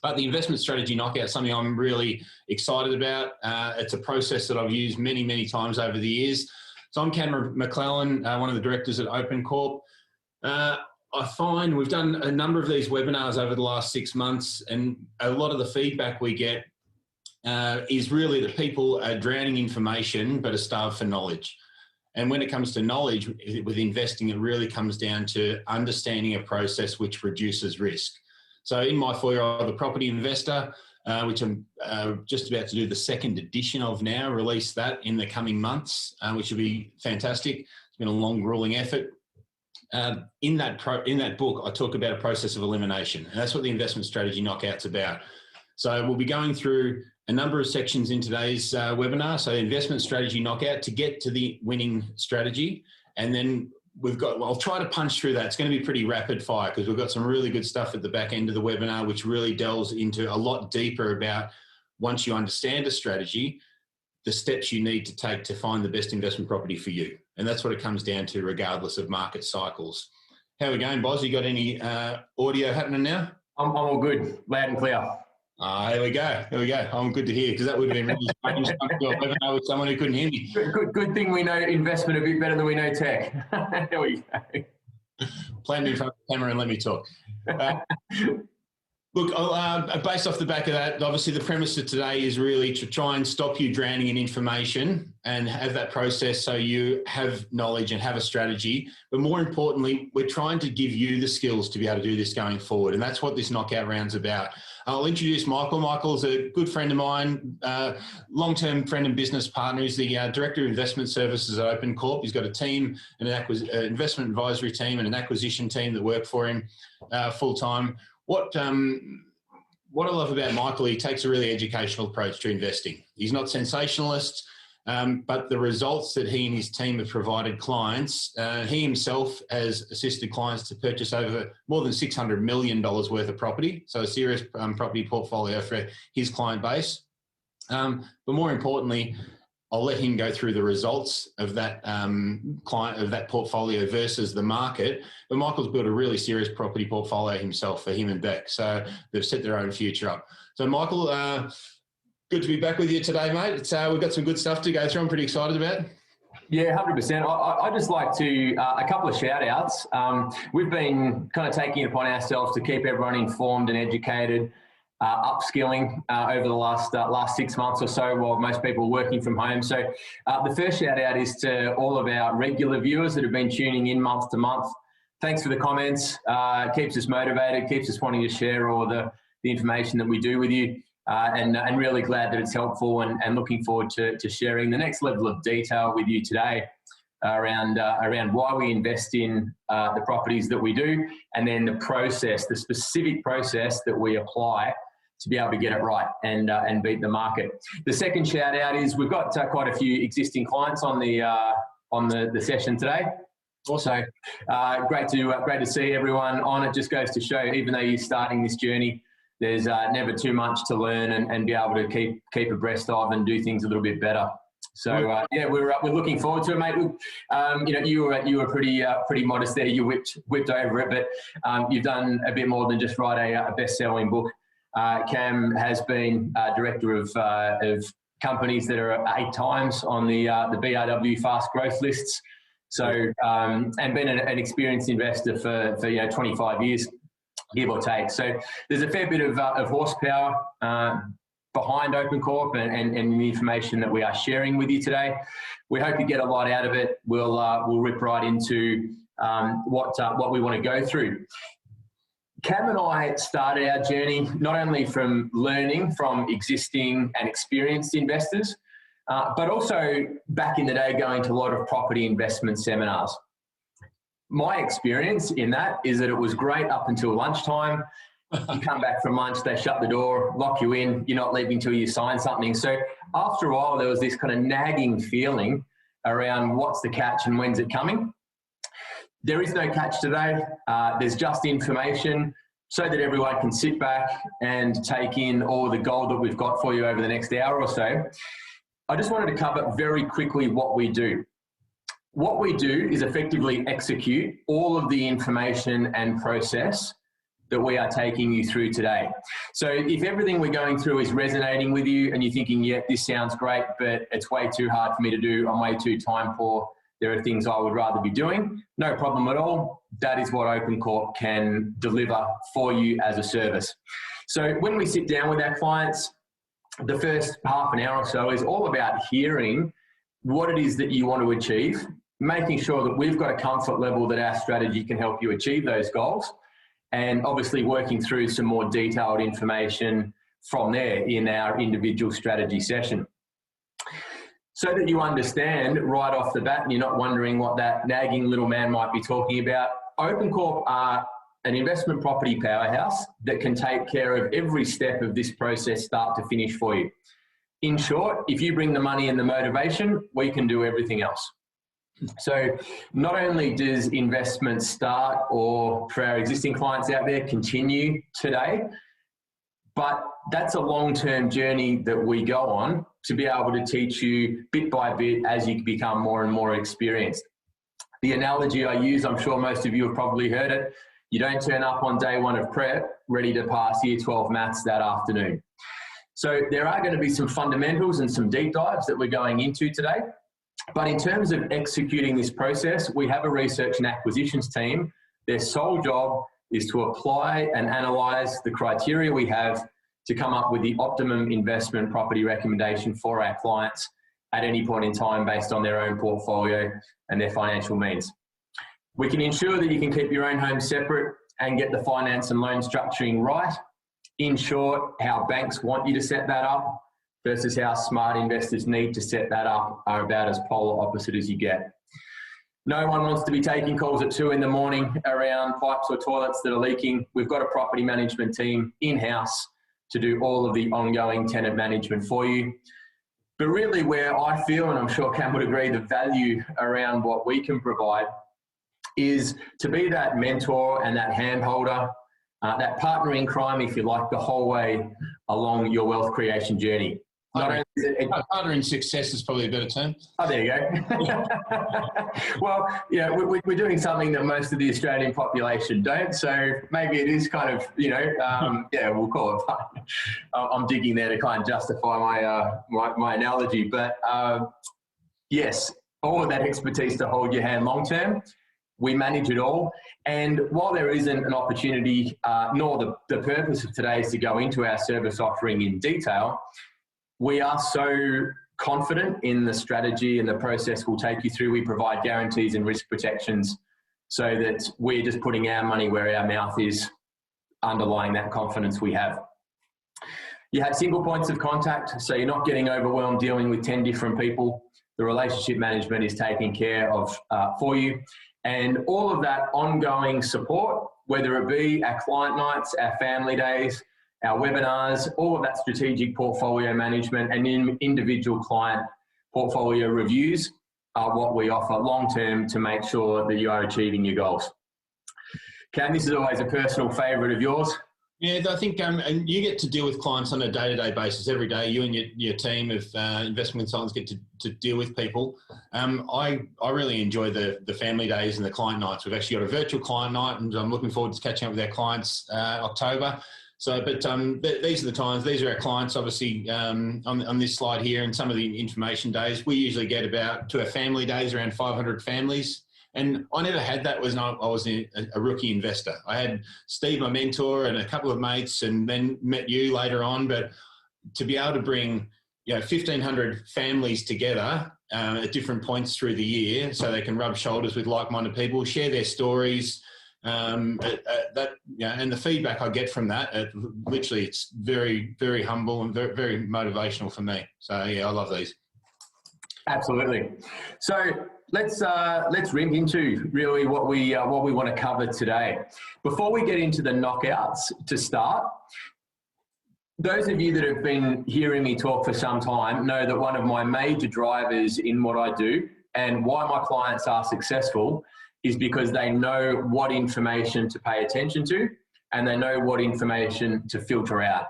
But the investment strategy knockout is something I'm really excited about. It's a process that I've used many, many times over the years. So I'm Cameron McClellan, one of the directors at OpenCorp. I find we've done a number of these webinars over the last 6 months, and a lot of the feedback we get is really that people are drowning information but are starved for knowledge. And when it comes to knowledge with investing, it really comes down to understanding a process which reduces risk. So in my foyer, I have a property investor, which I'm just about to do the second edition of now, release that in the coming months, which will be fantastic. It's been a long, grueling effort. In that book, I talk about a process of elimination, and that's what the investment strategy knockout's about. So we'll be going through a number of sections in today's webinar. So investment strategy knockout to get to the winning strategy. And then I'll try to punch through that. It's going to be pretty rapid fire because we've got some really good stuff at the back end of the webinar, which really delves into a lot deeper about, once you understand a strategy, the steps you need to take to find the best investment property for you. And that's what it comes down to, regardless of market cycles. How are we going, Boz? You got any audio happening now? I'm all good, loud and clear. Here we go. Here we go. I'm good to hear, because that would have been really strange to do a webinar with someone who couldn't hear me. Good thing we know investment a bit better than we know tech. There we go. Plan me in front of the camera and let me talk. Look, based off the back of that, obviously the premise of today is really to try and stop you drowning in information and have that process so you have knowledge and have a strategy. But more importantly, we're trying to give you the skills to be able to do this going forward. And that's what this knockout round's about. I'll introduce Michael. Michael's a good friend of mine, long-term friend and business partner. He's the Director of Investment Services at OpenCorp. He's got a team, an investment advisory team and an acquisition team that work for him full-time. What I love about Michael, he takes a really educational approach to investing. He's not sensationalist, but the results that he and his team have provided clients, he himself has assisted clients to purchase over more than $600 million worth of property. So a serious property portfolio for his client base. But more importantly, I'll let him go through the results of that that portfolio versus the market. But Michael's built a really serious property portfolio himself for him and Beck. So they've set their own future up. So Michael, good to be back with you today, mate. We've got some good stuff to go through. I'm pretty excited about it. Yeah, 100%. I'd just like to, a couple of shout outs. We've been kind of taking it upon ourselves to keep everyone informed and educated, upskilling over the last 6 months or so while most people are working from home. So the first shout out is to all of our regular viewers that have been tuning in month to month. Thanks for the comments. It keeps us motivated, keeps us wanting to share all the information that we do with you. And really glad that it's helpful, and looking forward to sharing the next level of detail with you today around why we invest in the properties that we do, and then the process, the specific process that we apply to be able to get it right and beat the market. The second shout out is we've got quite a few existing clients on the session today. Also, great to see everyone on. It just goes to show, even though you're starting this journey, there's never too much to learn and be able to keep abreast of and do things a little bit better. So yeah, we're looking forward to it, mate. You were pretty modest there. You whipped over it, but you've done a bit more than just write a best-selling book. Cam has been director of companies that are 8 times on the BRW fast growth lists. So and been an experienced investor for 25 years. Give or take. So there's a fair bit of horsepower behind OpenCorp and the information that we are sharing with you today. We hope you get a lot out of it. We'll rip right into what we want to go through. Cam and I started our journey not only from learning from existing and experienced investors, but also back in the day going to a lot of property investment seminars. My experience in that is that it was great up until lunchtime. You come back from lunch, they shut the door, lock you in, you're not leaving until you sign something. So after a while, there was this kind of nagging feeling around what's the catch and when's it coming. There is no catch today. There's just information so that everyone can sit back and take in all the gold that we've got for you over the next hour or so. I just wanted to cover very quickly what we do. What we do is effectively execute all of the information and process that we are taking you through today. So if everything we're going through is resonating with you and you're thinking, yeah, this sounds great, but it's way too hard for me to do, I'm way too time poor, there are things I would rather be doing, no problem at all. That is what OpenCorp can deliver for you as a service. So when we sit down with our clients, the first half an hour or so is all about hearing what it is that you want to achieve, making sure that we've got a comfort level that our strategy can help you achieve those goals, and obviously working through some more detailed information from there in our individual strategy session. So that you understand right off the bat and you're not wondering what that nagging little man might be talking about, OpenCorp are an investment property powerhouse that can take care of every step of this process start to finish for you. In short, if you bring the money and the motivation, we can do everything else. So not only does investment start, or for our existing clients out there, continue today, but that's a long-term journey that we go on to be able to teach you bit by bit as you become more and more experienced. The analogy I use, I'm sure most of you have probably heard it, you don't turn up on day one of prep ready to pass year 12 maths that afternoon. So there are going to be some fundamentals and some deep dives that we're going into today. But in terms of executing this process, we have a research and acquisitions team. Their sole job is to apply and analyse the criteria we have to come up with the optimum investment property recommendation for our clients at any point in time based on their own portfolio and their financial means. We can ensure that you can keep your own home separate and get the finance and loan structuring right. In short, how banks want you to set that up versus how smart investors need to set that up are about as polar opposite as you get. No one wants to be taking calls at 2 in the morning around pipes or toilets that are leaking. We've got a property management team in-house to do all of the ongoing tenant management for you. But really where I feel, and I'm sure Cam would agree, the value around what we can provide is to be that mentor and that hand holder, that partner in crime, if you like, the whole way along your wealth creation journey. Partner in success is probably a better term. Oh, there you go. Well, yeah, we're doing something that most of the Australian population don't, so maybe it is kind of, yeah, we'll call it. I'm digging there to kind of justify my analogy, but yes, all of that expertise to hold your hand long term. We manage it all. And while there isn't an opportunity, nor the purpose of today is to go into our service offering in detail, we are so confident in the strategy and the process we'll take you through. We provide guarantees and risk protections so that we're just putting our money where our mouth is, underlying that confidence we have. You have single points of contact, so you're not getting overwhelmed dealing with 10 different people. The relationship management is taken care of for you. And all of that ongoing support, whether it be our client nights, our family days, our webinars, all of that strategic portfolio management and individual client portfolio reviews are what we offer long-term to make sure that you are achieving your goals. Cam, this is always a personal favourite of yours. Yeah, I think and you get to deal with clients on a day-to-day basis every day. You and your team of investment consultants get to deal with people. I really enjoy the family days and the client nights. We've actually got a virtual client night, and I'm looking forward to catching up with our clients October. So, but these are the times. These are our clients, obviously, on this slide here, and some of the information days. We usually get to our family days around 500 families. And I never had that when I was a rookie investor. I had Steve, my mentor, and a couple of mates, and then met you later on. But to be able to bring 1,500 families together at different points through the year, so they can rub shoulders with like-minded people, share their stories, and the feedback I get from that, literally, it's very, very humble and very, very motivational for me. So yeah, I love these. Absolutely. So let's ring into really what we want to cover today. Before we get into the knockouts to start, those of you that have been hearing me talk for some time know that one of my major drivers in what I do and why my clients are successful is because they know what information to pay attention to and they know what information to filter out.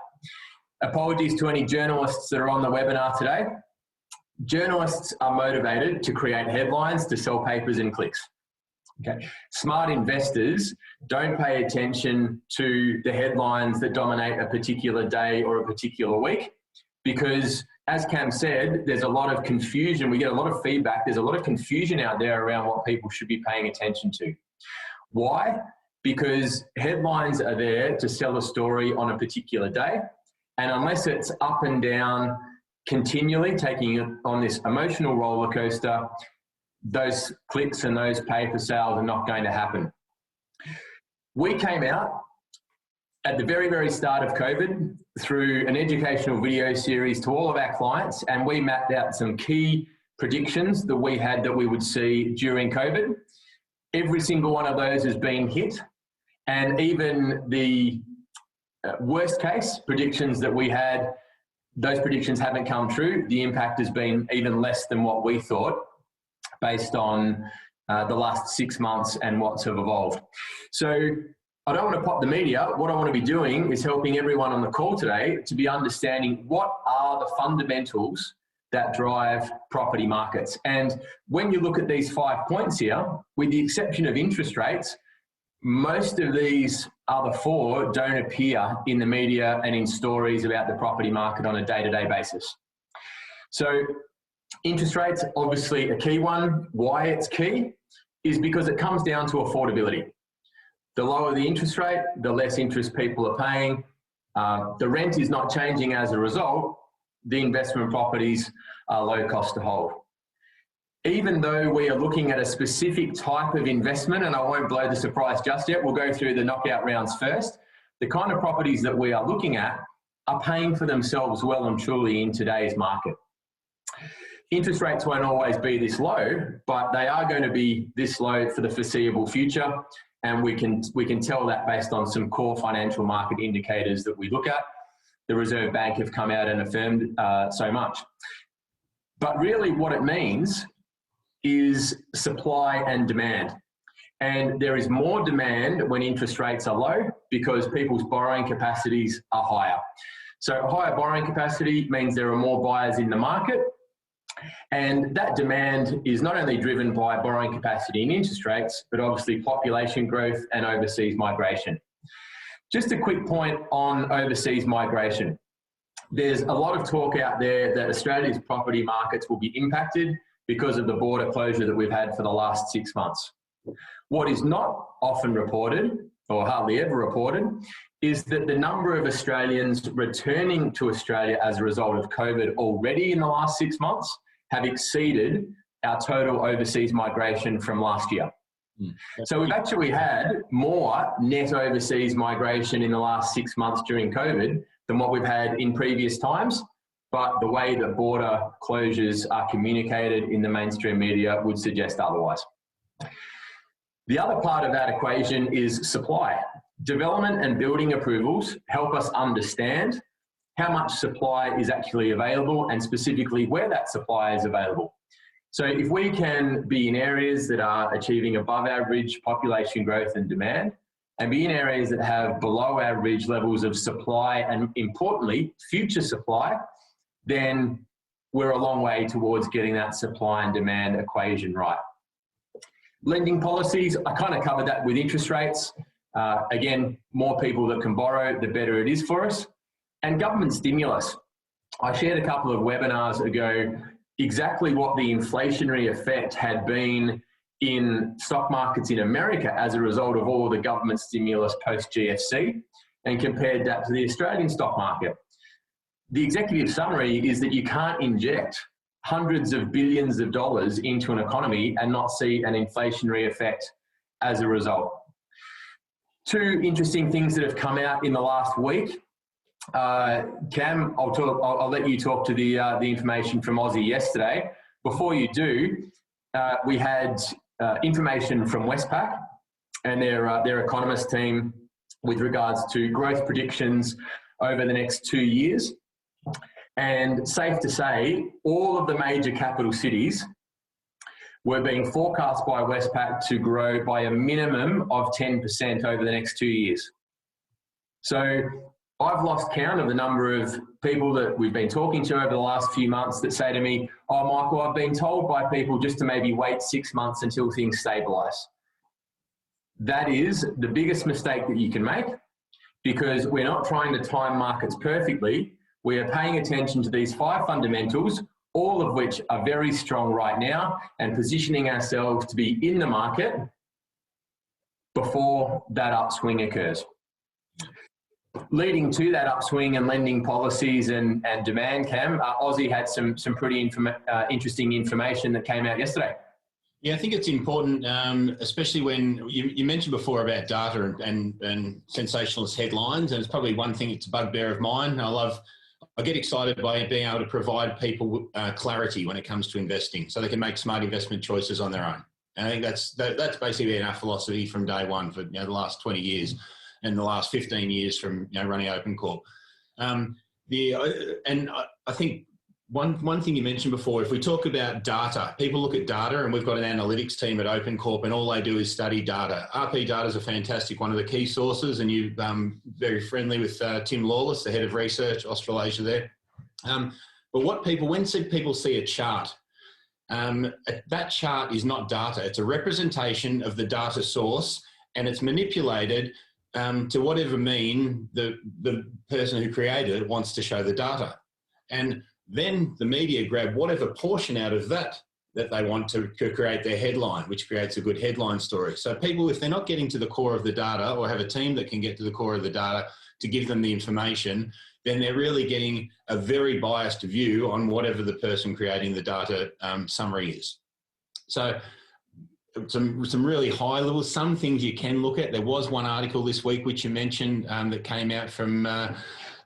Apologies to any journalists that are on the webinar today. Journalists are motivated to create headlines to sell papers and clicks. Okay. Smart investors don't pay attention to the headlines that dominate a particular day or a particular week, because as Cam said, there's a lot of confusion. We get a lot of feedback. There's a lot of confusion out there around what people should be paying attention to. Why? Because headlines are there to sell a story on a particular day. And unless it's up and down continually, taking it on this emotional roller coaster, those clicks and those pay-per sales are not going to happen. We came out at the very, very start of COVID through an educational video series to all of our clients, and we mapped out some key predictions that we had that we would see during COVID. Every single one of those has been hit, and even the worst case predictions that we had, those predictions haven't come true. The impact has been even less than what we thought, based on the last 6 months and what's have evolved. So I don't want to pop the media. What I want to be doing is helping everyone on the call today to be understanding what are the fundamentals that drive property markets. And when you look at these 5 points here, with the exception of interest rates, most of these other 4 don't appear in the media and in stories about the property market on a day-to-day basis. So interest rates, obviously a key one. Why it's key is because it comes down to affordability. The lower the interest rate, the less interest people are paying. The rent is not changing as a result. The investment properties are low cost to hold. Even though we are looking at a specific type of investment, and I won't blow the surprise just yet, we'll go through the knockout rounds first. The kind of properties that we are looking at are paying for themselves well and truly in today's market. Interest rates won't always be this low, but they are going to be this low for the foreseeable future. And we can tell that based on some core financial market indicators that we look at. The Reserve Bank have come out and affirmed so much. But really what it means is supply and demand. And there is more demand when interest rates are low because people's borrowing capacities are higher. So higher borrowing capacity means there are more buyers in the market. And that demand is not only driven by borrowing capacity and interest rates, but obviously population growth and overseas migration. Just a quick point on overseas migration. There's a lot of talk out there that Australia's property markets will be impacted because of the border closure that we've had for the last 6 months. What is not often reported, or hardly ever reported, is that the number of Australians returning to Australia as a result of COVID already in the last 6 months have exceeded our total overseas migration from last year. So we've actually had more net overseas migration in the last 6 months during COVID than what we've had in previous times. But the way that border closures are communicated in the mainstream media would suggest otherwise. The other part of that equation is supply. Development and building approvals help us understand how much supply is actually available and specifically where that supply is available. So if we can be in areas that are achieving above average population growth and demand, and be in areas that have below average levels of supply and importantly, future supply, then we're a long way towards getting that supply and demand equation right. Lending policies, I kind of covered that with interest rates. Again, more people that can borrow, the better it is for us. And government stimulus. I shared a couple of webinars ago exactly what the inflationary effect had been in stock markets in America as a result of all of the government stimulus post-GFC and compared that to the Australian stock market. The executive summary is that you can't inject hundreds of billions of dollars into an economy and not see an inflationary effect as a result. Two interesting things that have come out in the last week. Cam, I'll let you talk to the information from Aussie yesterday. Before you do, we had information from Westpac and their economist team with regards to growth predictions over the next 2 years. And safe to say, all of the major capital cities were being forecast by Westpac to grow by a minimum of 10% over the next 2 years. So I've lost count of the number of people that we've been talking to over the last few months that say to me, oh, Michael, I've been told by people just to maybe wait 6 months until things stabilise. that is the biggest mistake that you can make, because we're not trying to time markets perfectly. We are paying attention to these 5 fundamentals, all of which are very strong right now, and positioning ourselves to be in the market before that upswing occurs. Leading to that upswing and lending policies and demand, Cam, Aussie had some pretty interesting information that came out yesterday. Yeah, I think it's important, especially when you mentioned before about data and sensationalist headlines, and it's probably one thing that's a bugbear of mine. I get excited by being able to provide people clarity when it comes to investing, so they can make smart investment choices on their own. And I think that's basically been our philosophy from day one for the last 20 years, and the last 15 years from running OpenCorp. And I think one thing you mentioned before, if we talk about data, people look at data, and we've got an analytics team at OpenCorp, and all they do is study data. RP data is a fantastic one of the key sources, and you're very friendly with Tim Lawless, the head of research, Australasia there. But when people see a chart, that chart is not data. It's a representation of the data source, and it's manipulated to whatever mean the person who created it wants to show the data. And then the media grab whatever portion out of that they want to create their headline, which creates a good headline story. So people, if they're not getting to the core of the data, or have a team that can get to the core of the data to give them the information, then they're really getting a very biased view on whatever the person creating the data summary is. So some really high level, some things you can look at. There was one article this week, which you mentioned, that came out from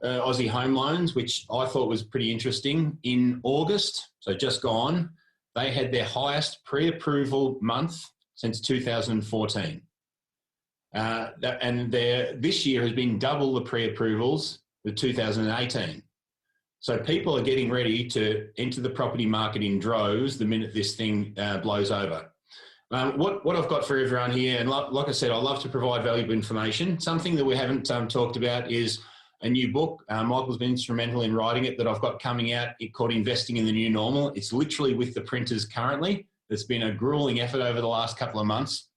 Aussie Home Loans, which I thought was pretty interesting. In August, so just gone, they had their highest pre-approval month since 2014. And this year has been double the pre-approvals of 2018. So people are getting ready to enter the property market in droves the minute this thing blows over. What I've got for everyone here, and like I said, I love to provide valuable information. Something that we haven't talked about is a new book. Michael's been instrumental in writing it, that I've got coming out, called Investing in the New Normal. It's literally with the printers currently. It's been a grueling effort over the last couple of months.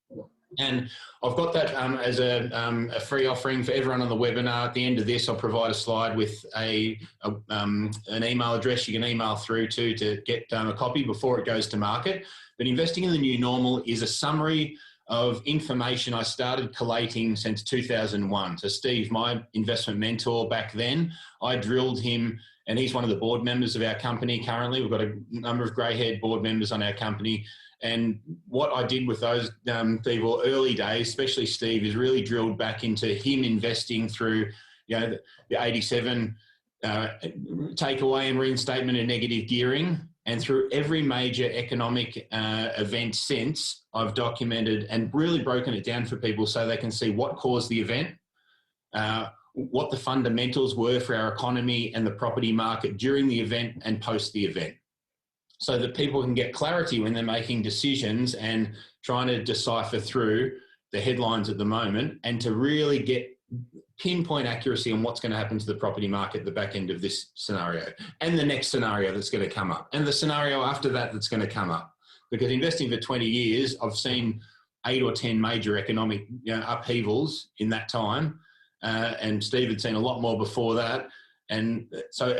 And I've got that as a free offering for everyone on the webinar. At the end of this, I'll provide a slide with an email address you can email through to get a copy before it goes to market. But Investing in the New Normal is a summary of information I started collating since 2001. So Steve, my investment mentor back then, I drilled him, and he's one of the board members of our company currently. We've got a number of grey-haired board members on our company. And what I did with those people early days, especially Steve, is really drilled back into him investing through the 87 takeaway and reinstatement of negative gearing. And through every major economic event since, I've documented and really broken it down for people so they can see what caused the event, what the fundamentals were for our economy and the property market during the event and post the event, so that people can get clarity when they're making decisions and trying to decipher through the headlines at the moment, and to really get pinpoint accuracy on what's going to happen to the property market at the back end of this scenario, and the next scenario that's going to come up, and the scenario after that that's going to come up. Because investing for 20 years, I've seen 8 or 10 major economic upheavals in that time, and Steve had seen a lot more before that. And so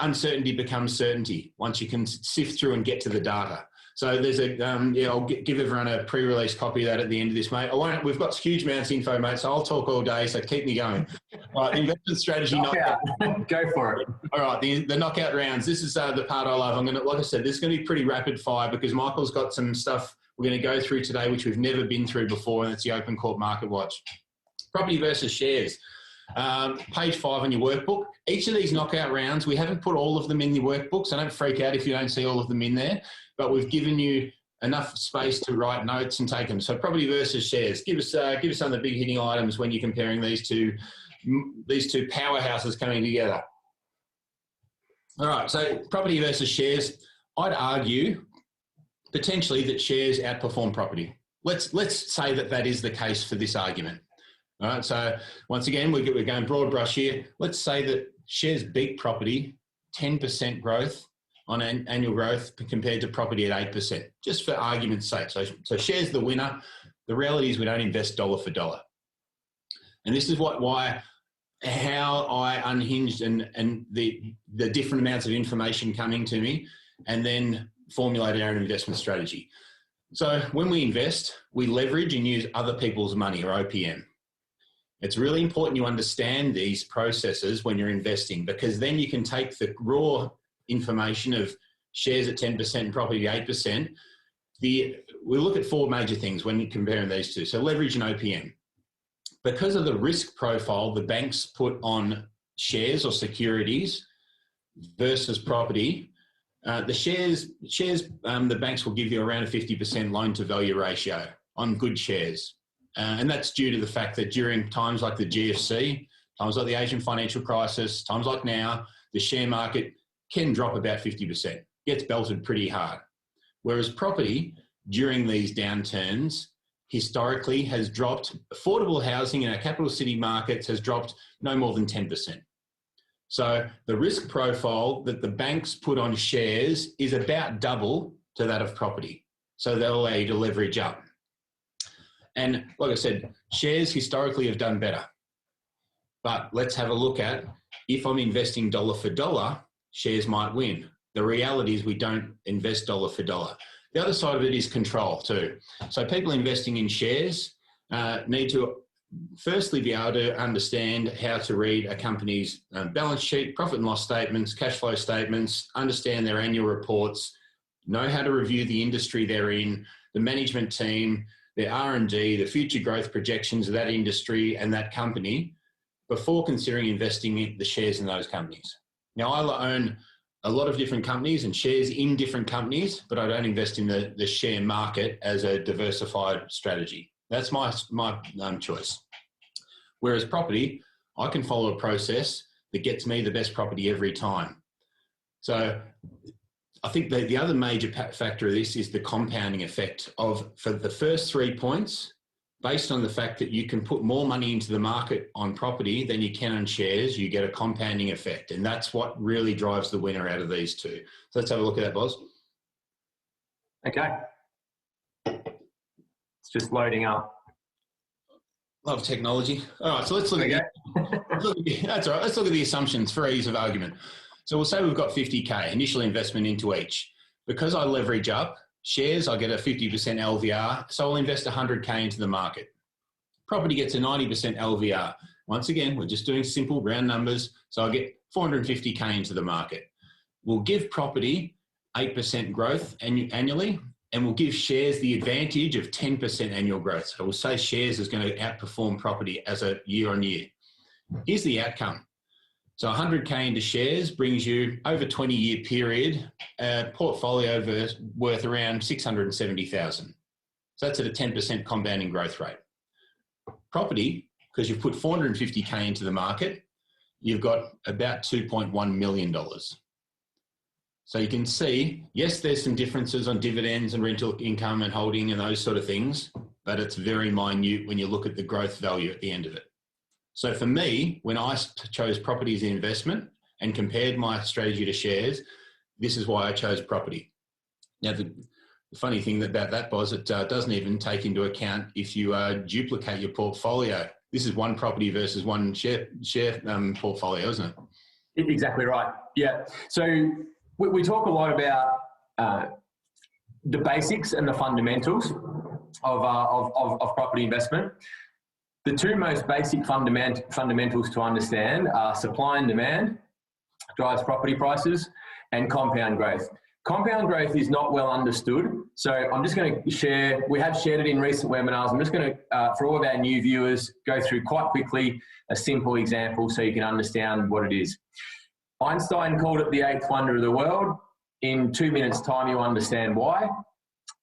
uncertainty becomes certainty once you can sift through and get to the data. So there's I'll give everyone a pre-release copy of that at the end of this, mate. We've got huge amounts of info, mate, so I'll talk all day, so keep me going. All right, the investment strategy knockout. Go for it. All right, the knockout rounds. This is the part I love. Like I said, this is going to be pretty rapid fire, because Michael's got some stuff we're going to go through today which we've never been through before, and it's the OpenCorp Market Watch. Property versus shares. Page 5 on your workbook. Each of these knockout rounds, we haven't put all of them in your workbook, so don't freak out if you don't see all of them in there, but we've given you enough space to write notes and take them. So property versus shares. Give us some of the big hitting items when you're comparing these two powerhouses coming together. All right, so property versus shares. I'd argue potentially that shares outperform property. Let's say that is the case for this argument. All right, so once again, we're going broad brush here. Let's say that shares beat property 10% growth on annual growth compared to property at 8%, just for argument's sake. So shares the winner, The reality is we don't invest dollar for dollar. And this is how I unhinged and the different amounts of information coming to me, and then formulated our investment strategy. So when we invest, we leverage and use other people's money, or OPM. It's really important you understand these processes when you're investing, because then you can take the raw information of shares at 10% and property at 8%. We look at four major things when you're comparing these two. So leverage and OPM. Because of the risk profile the banks put on shares or securities versus property, the shares the banks will give you around a 50% loan to value ratio on good shares. And that's due to the fact that during times like the GFC, times like the Asian financial crisis, times like now, the share market can drop about 50%, gets belted pretty hard. Whereas property, during these downturns, historically has dropped. Affordable housing in our capital city markets has dropped no more than 10%. So the risk profile that the banks put on shares is about double to that of property. So they'll allow you to leverage up. And like I said, shares historically have done better. But let's have a look at, if I'm investing dollar for dollar, shares might win. The reality is we don't invest dollar for dollar. The other side of it is control too. So people investing in shares need to firstly be able to understand how to read a company's balance sheet, profit and loss statements, cash flow statements, understand their annual reports, know how to review the industry they're in, the management team, their R&D, the future growth projections of that industry and that company before considering investing in the shares in those companies. Now, I own a lot of different companies and shares in different companies, but I don't invest in the share market as a diversified strategy. That's my choice. Whereas property, I can follow a process that gets me the best property every time. So I think the other major factor of this is the compounding effect of, for the first 3 points, based on the fact that you can put more money into the market on property than you can on shares, you get a compounding effect. And that's what really drives the winner out of these two. So let's have a look at that, Boz. Okay. It's just loading up. Love technology. All right, so let's look at that's all right. Let's look at the assumptions for ease of argument. So we'll say we've got 50K initial investment into each. Because I leverage up shares, I get a 50% LVR, so I'll invest 100K into the market. Property gets a 90% LVR. Once again, we're just doing simple round numbers, so I'll get 450K into the market. We'll give property 8% growth annually, and we'll give shares the advantage of 10% annual growth. So we'll say shares is going to outperform property as a year on year. Here's the outcome. So 100K into shares brings you, over a 20-year period, a portfolio worth around 670,000. So that's at a 10% compounding growth rate. Property, because you've put 450K into the market, you've got about $2.1 million. So you can see, yes, there's some differences on dividends and rental income and holding and those sort of things, but it's very minute when you look at the growth value at the end of it. So for me, when I chose property as an investment and compared my strategy to shares, this is why I chose property. Now, the funny thing about that, Boz, it doesn't even take into account if you duplicate your portfolio. This is one property versus one share portfolio, isn't it? Exactly right. Yeah. So we talk a lot about the basics and the fundamentals of property investment. The two most basic fundamentals to understand are supply and demand, drives property prices, and compound growth. Compound growth is not well understood. So I'm just going to share, we have shared it in recent webinars. I'm just going to, for all of our new viewers, go through quite quickly a simple example so you can understand what it is. Einstein called it the eighth wonder of the world. In 2 minutes' time, you'll understand why.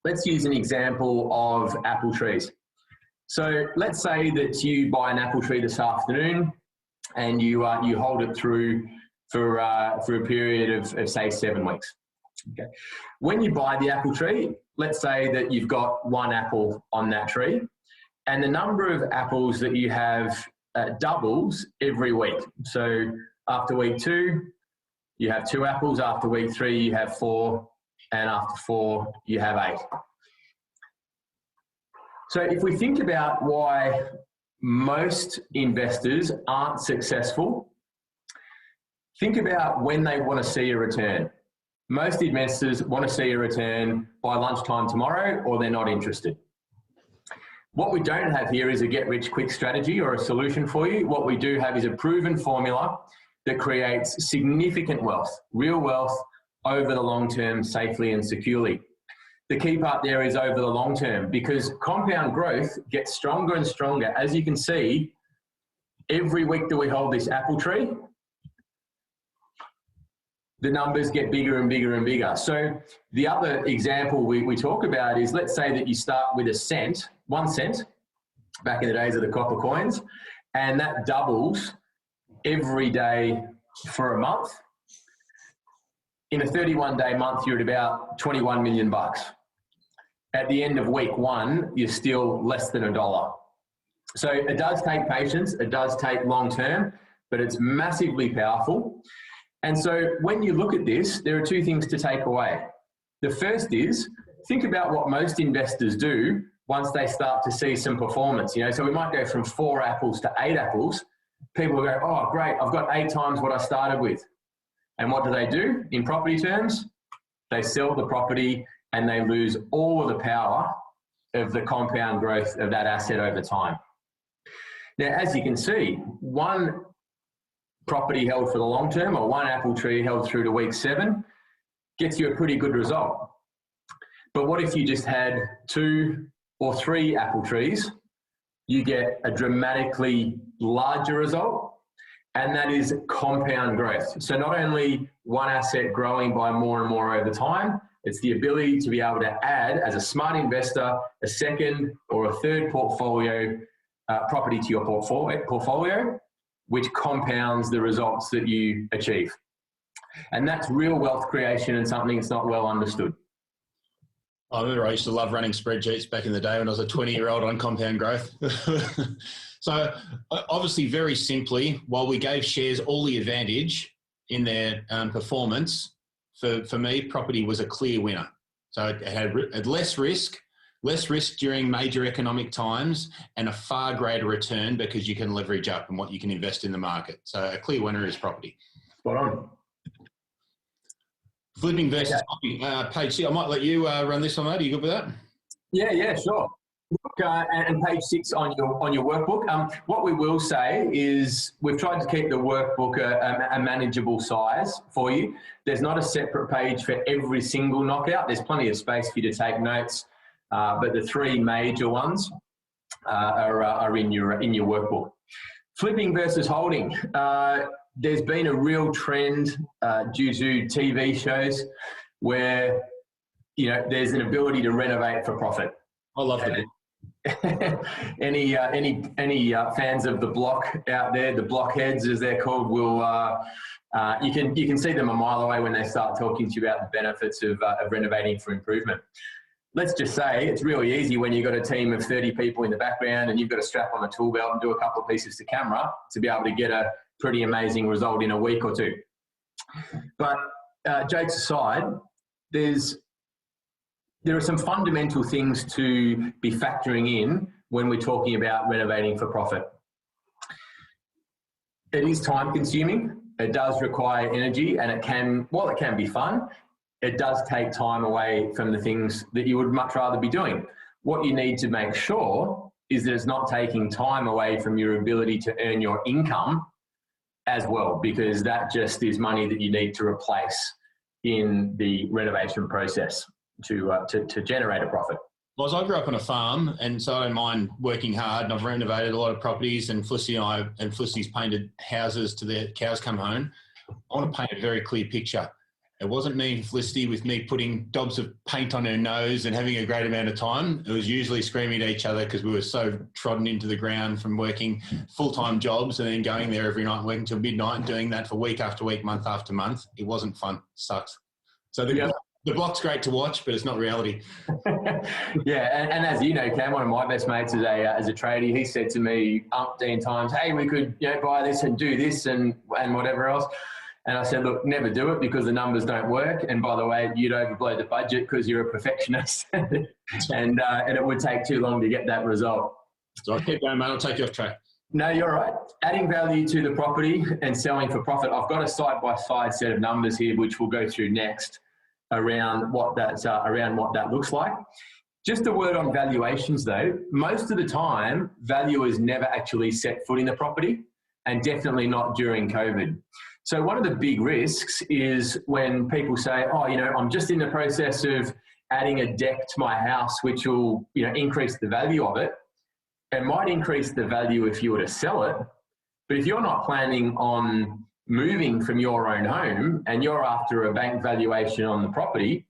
Let's use an example of apple trees. So let's say that you buy an apple tree this afternoon and you hold it through for a period of say 7 weeks. Okay. When you buy the apple tree, let's say that you've got one apple on that tree, and the number of apples that you have doubles every week. So after week 2, you have 2 apples. After week 3, you have 4, and after 4, you have 8. So if we think about why most investors aren't successful, think about when they want to see a return. Most investors want to see a return by lunchtime tomorrow, or they're not interested. What we don't have here is a get-rich-quick strategy or a solution for you. What we do have is a proven formula that creates significant wealth, real wealth, over the long term, safely and securely. The key part there is over the long term, because compound growth gets stronger and stronger. As you can see, every week that we hold this apple tree, the numbers get bigger and bigger and bigger. So the other example we talk about is, let's say that you start with a cent, 1 cent, back in the days of the copper coins, and that doubles every day for a month. In a 31-day month, you're at about 21 million bucks. At the end of week 1, you're still less than $1. So it does take patience, it does take long term, but it's massively powerful. And so when you look at this, there are 2 things to take away. The first is, think about what most investors do once they start to see some performance. You know, so we might go from 4 apples to 8 apples. People will go, oh, great, I've got 8 times what I started with. And what do? In property terms, they sell the property and they lose all of the power of the compound growth of that asset over time. Now, as you can see, 1 property held for the long term, or 1 apple tree held through to week 7, gets you a pretty good result. But what if you just had 2 or 3 apple trees? You get a dramatically larger result, and that is compound growth. So not only 1 asset growing by more and more over time, it's the ability to be able to add, as a smart investor, a second or a third portfolio property to your portfolio, which compounds the results that you achieve. And that's real wealth creation, and something that's not well understood. I remember I used to love running spreadsheets back in the day when I was a 20-year-old on compound growth. So obviously, very simply, while we gave shares all the advantage in their performance, for me, property was a clear winner. So it had less risk during major economic times, and a far greater return because you can leverage up and what you can invest in the market. So a clear winner is property. Spot on. Flipping versus copy, page 6. I might let you run this one, mate. Are you good with that? Yeah, sure. Look, and page 6 on your workbook. What we will say is we've tried to keep the workbook a manageable size for you. There's not a separate page for every single knockout. There's plenty of space for you to take notes, but the 3 major ones are in your workbook. Flipping versus holding. There's been a real trend due to TV shows where, you know, there's an ability to renovate for profit. I love that. Any fans of the block out there, the blockheads as they're called, will you can see them a mile away when they start talking to you about the benefits of renovating for improvement. Let's just say it's really easy when you've got a team of 30 people in the background and you've got to strap on a tool belt and do a couple of pieces to camera to be able to get a pretty amazing result in a week or 2. But jokes aside, there are some fundamental things to be factoring in when we're talking about renovating for profit. It is time consuming. It does require energy, and while it can be fun, it does take time away from the things that you would much rather be doing. What you need to make sure is that it's not taking time away from your ability to earn your income as well, because that just is money that you need to replace in the renovation process to generate a profit. Well, as I grew up on a farm, and so I don't mind working hard, and I've renovated a lot of properties, and Felicity's painted houses to their cows come home. I want to paint a very clear picture. It wasn't me and Felicity with me putting dobs of paint on her nose and having a great amount of time. It was usually screaming at each other because we were so trodden into the ground from working full-time jobs and then going there every night, working till midnight and doing that for week after week, month after month. It wasn't fun. It sucks. So the block's great to watch, but it's not reality. Yeah, and as you know, Cam, one of my best mates as a tradie, he said to me umpteen times, hey, we could buy this and do this and whatever else. And I said, look, never do it because the numbers don't work. And by the way, you'd overblow the budget because you're a perfectionist and it would take too long to get that result. So I'll keep going, mate. I'll take you off track. No, you're right. Adding value to the property and selling for profit. I've got a side-by-side set of numbers here, which we'll go through next around what that looks like. Just a word on valuations though. Most of the time, valuers never actually set foot in the property, and definitely not during COVID. So one of the big risks is when people say, oh, I'm just in the process of adding a deck to my house, which will, increase the value of it. It might increase the value if you were to sell it, but if you're not planning on moving from your own home and you're after a bank valuation on the property,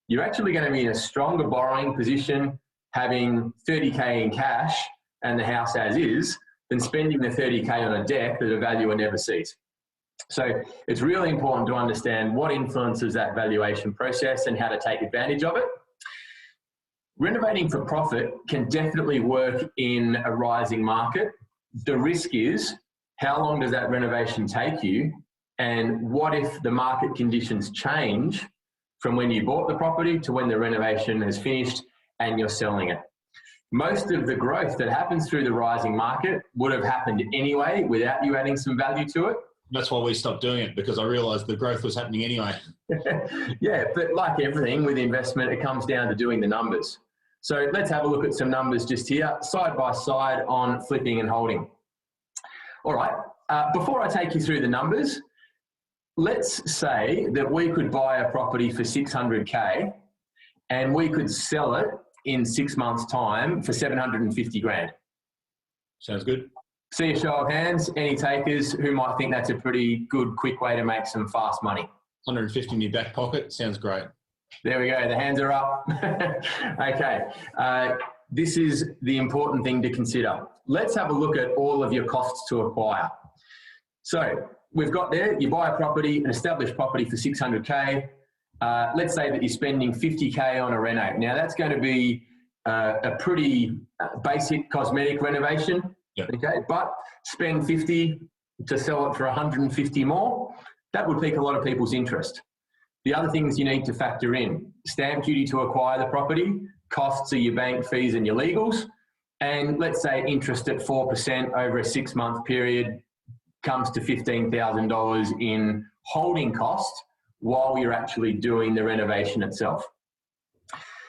you're actually going to be in a stronger borrowing position having 30K in cash and the house as is than spending the 30K on a deck that a valuer never sees. So it's really important to understand what influences that valuation process and how to take advantage of it. Renovating for profit can definitely work in a rising market. The risk is, how long does that renovation take you? And what if the market conditions change from when you bought the property to when the renovation is finished and you're selling it? Most of the growth that happens through the rising market would have happened anyway without you adding some value to it. That's why we stopped doing it, because I realised the growth was happening anyway. Yeah, but like everything with investment, it comes down to doing the numbers. So let's have a look at some numbers just here, side by side on flipping and holding. All right, before I take you through the numbers, let's say that we could buy a property for 600K and we could sell it in 6 months' time for 750 grand. Sounds good. See a show of hands, any takers who might think that's a pretty good, quick way to make some fast money? 150 in your back pocket, sounds great. There we go, the hands are up. Okay, this is the important thing to consider. Let's have a look at all of your costs to acquire. So we've got there, you buy a property, an established property for 600K. Let's say that you're spending 50K on a reno. Now that's going to be a pretty basic cosmetic renovation. Yep. Okay, but spend 50 to sell it for 150 more, that would pique a lot of people's interest. The other things you need to factor in: stamp duty to acquire the property, costs of your bank fees and your legals, and let's say interest at 4% over a 6-month period comes to $15,000 in holding costs while you're actually doing the renovation itself.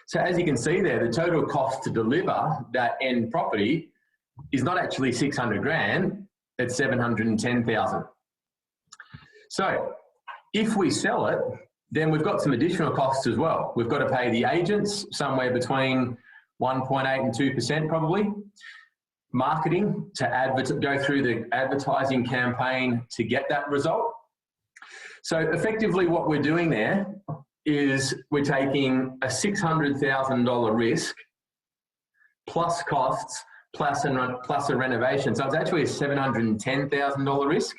So as you can see there, the total cost to deliver that end property is not actually 600 grand, it's 710,000. So if we sell it, then we've got some additional costs as well. We've got to pay the agents somewhere between 1.8 and 2% probably. Marketing to go through the advertising campaign to get that result. So effectively what we're doing there is we're taking a $600,000 risk plus costs plus a renovation. So it's actually a $710,000 risk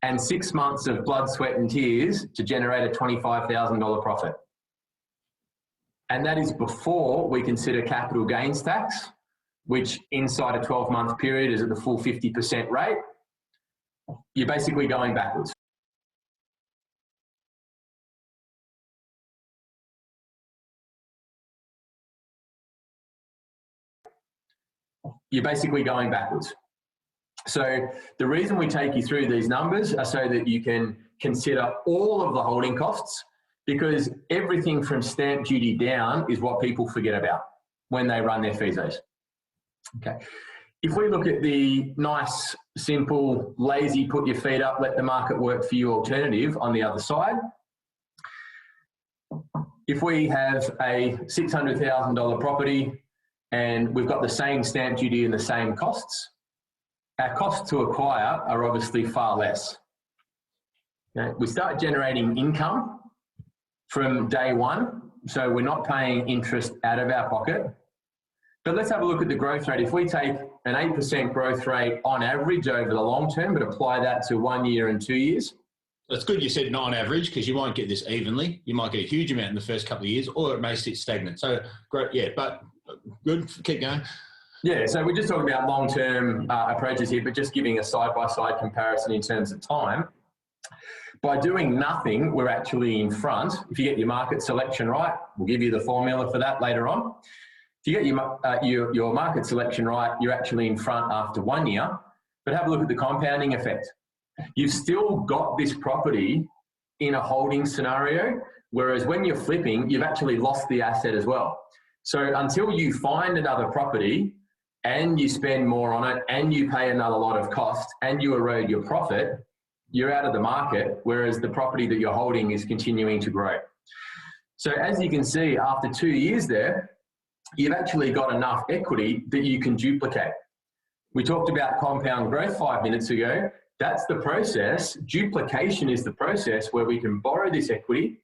and 6 months of blood, sweat and tears to generate a $25,000 profit. And that is before we consider capital gains tax, which inside a 12-month period is at the full 50% rate. You're basically going backwards. You're basically going backwards. So the reason we take you through these numbers are so that you can consider all of the holding costs, because everything from stamp duty down is what people forget about when they run their fees. Okay. If we look at the nice, simple, lazy, put your feet up, let the market work for you alternative on the other side, if we have a $600,000 property and we've got the same stamp duty and the same costs, our costs to acquire are obviously far less. Okay. We start generating income from day one, so we're not paying interest out of our pocket. But let's have a look at the growth rate. If we take an 8% growth rate on average over the long term, but apply that to 1 year and 2 years. That's good you said not on average, because you won't get this evenly. You might get a huge amount in the first couple of years, or it may sit stagnant. So great, yeah, but good, keep going. Yeah, so we're just talking about long-term approaches here, but just giving a side-by-side comparison in terms of time. By doing nothing, we're actually in front. If you get your market selection right, we'll give you the formula for that later on. If you get your market selection right, you're actually in front after 1 year. But have a look at the compounding effect. You've still got this property in a holding scenario, whereas when you're flipping, you've actually lost the asset as well. So until you find another property and you spend more on it and you pay another lot of cost and you erode your profit, you're out of the market, whereas the property that you're holding is continuing to grow. So as you can see, after 2 years there, you've actually got enough equity that you can duplicate. We talked about compound growth 5 minutes ago. That's the process. Duplication is the process where we can borrow this equity